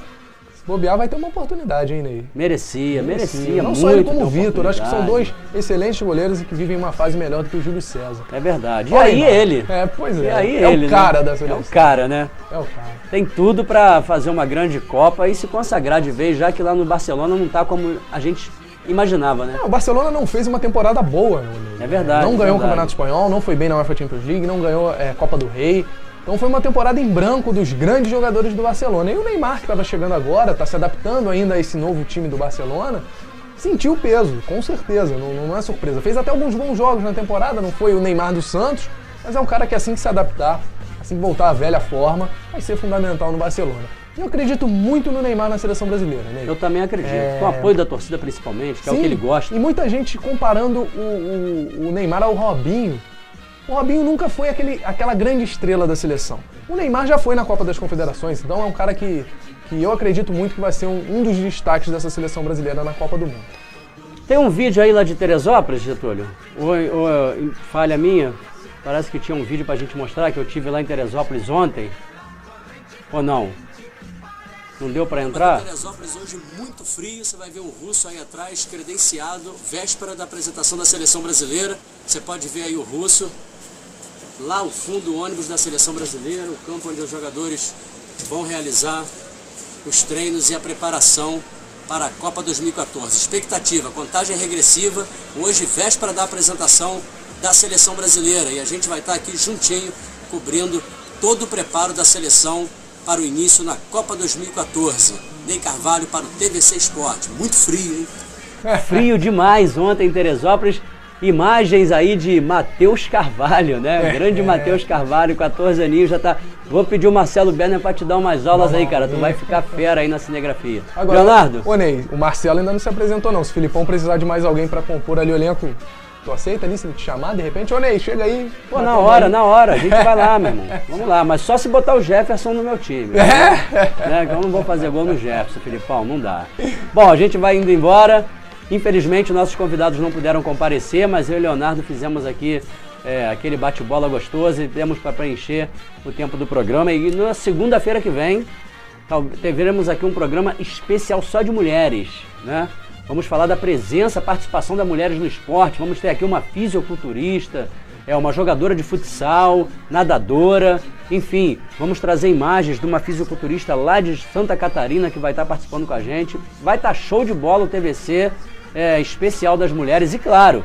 se bobear, vai ter uma oportunidade, hein, Ney? Merecia Não muito. só ele como o Vitor. Acho que são dois excelentes goleiros e que vivem uma fase melhor do que o Júlio César. É verdade. E aí ele. Pois é. E aí é ele, o cara da seleção. É o cara, né? É o cara. Tem tudo pra fazer uma grande Copa e se consagrar de vez, já que lá no Barcelona não tá como a gente imaginava, né? O Barcelona não fez uma temporada boa. É verdade. Não ganhou o Campeonato Espanhol, não foi bem na UEFA Champions League, não ganhou Copa do Rei. Então foi uma temporada em branco dos grandes jogadores do Barcelona. E o Neymar, que estava chegando agora, está se adaptando ainda a esse novo time do Barcelona, sentiu o peso, com certeza, não é surpresa. Fez até alguns bons jogos na temporada, não foi o Neymar do Santos, mas é um cara que assim que se adaptar, assim que voltar à velha forma, vai ser fundamental no Barcelona. Eu acredito muito no Neymar na seleção brasileira, né? Eu também acredito, com o apoio da torcida principalmente, que é o que ele gosta. E muita gente comparando o Neymar ao Robinho. O Robinho nunca foi aquela grande estrela da seleção. O Neymar já foi na Copa das Confederações, então é um cara que eu acredito muito que vai ser um dos destaques dessa seleção brasileira na Copa do Mundo. Tem um vídeo aí lá de Teresópolis, Getúlio? Ou falha minha? Parece que tinha um vídeo pra gente mostrar que eu tive lá em Teresópolis ontem. Ou não? Não deu pra entrar? Teresópolis hoje muito frio, você vai ver o russo aí atrás, credenciado, véspera da apresentação da seleção brasileira. Você pode ver aí o russo. Lá ao fundo, o ônibus da seleção brasileira, o campo onde os jogadores vão realizar os treinos e a preparação para a Copa 2014. Expectativa, contagem regressiva, hoje véspera da apresentação da seleção brasileira. E a gente vai estar aqui juntinho, cobrindo todo o preparo da seleção para o início na Copa 2014. Ney Carvalho para o TVC Esporte. Muito frio, hein? Frio demais ontem em Teresópolis. Imagens aí de Matheus Carvalho, né? Grande Matheus Carvalho, 14 aninhos, já tá... Vou pedir o Marcelo Berner para te dar umas aulas aí, cara. Tu vai ficar fera aí na cinegrafia. Agora, Leonardo? Ô Ney, o Marcelo ainda não se apresentou não. Se o Filipão precisar de mais alguém para compor ali o elenco, Tu aceita ali se ele te chamar, de repente? Ô, Ney, chega aí. Pô, na hora, a gente vai lá, meu irmão. Vamos lá, mas só se botar o Jefferson no meu time. Né? Que eu não vou fazer gol no Jefferson, Filipão, não dá. Bom, a gente vai indo embora. Infelizmente, nossos convidados não puderam comparecer, mas eu e o Leonardo fizemos aqui aquele bate-bola gostoso e temos para preencher o tempo do programa. E na segunda-feira que vem, teremos aqui um programa especial só de mulheres, né? Vamos falar da presença, participação das mulheres no esporte. Vamos ter aqui uma fisiculturista, uma jogadora de futsal, nadadora, enfim, vamos trazer imagens de uma fisiculturista lá de Santa Catarina que vai estar participando com a gente. Vai estar show de bola o TVC especial das mulheres e, claro,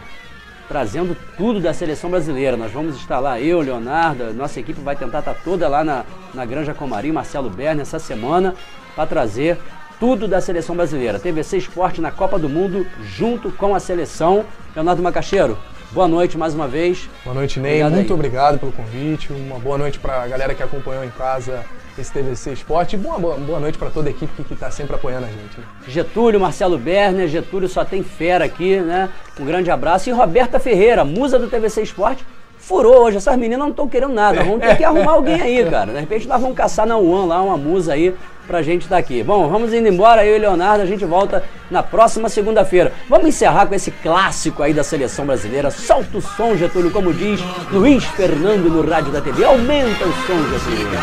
trazendo tudo da seleção brasileira. Nós vamos estar lá, eu, Leonardo, nossa equipe vai tentar estar toda lá na Granja Comarim, Marcelo Berner, essa semana, para trazer tudo da seleção brasileira. TVC Esporte na Copa do Mundo, junto com a seleção. Leonardo Macaxeiro, boa noite mais uma vez. Boa noite, Ney. Muito obrigado pelo convite. Uma boa noite para a galera que acompanhou em casa esse TVC Esporte. E boa noite para toda a equipe que está sempre apoiando a gente. Né? Getúlio, Marcelo Berner. Getúlio só tem fera aqui, né? Um grande abraço. E Roberta Ferreira, musa do TVC Esporte. Furou hoje, essas meninas não estão querendo nada, vamos ter que arrumar alguém aí, cara. De repente nós vamos caçar na UAN lá, uma musa aí, pra gente estar aqui. Bom, vamos indo embora, eu e o Leonardo, a gente volta na próxima segunda-feira. Vamos encerrar com esse clássico aí da seleção brasileira. Solta o som, Getúlio, como diz Luiz Fernando no rádio da TV. Aumenta o som, Getúlio.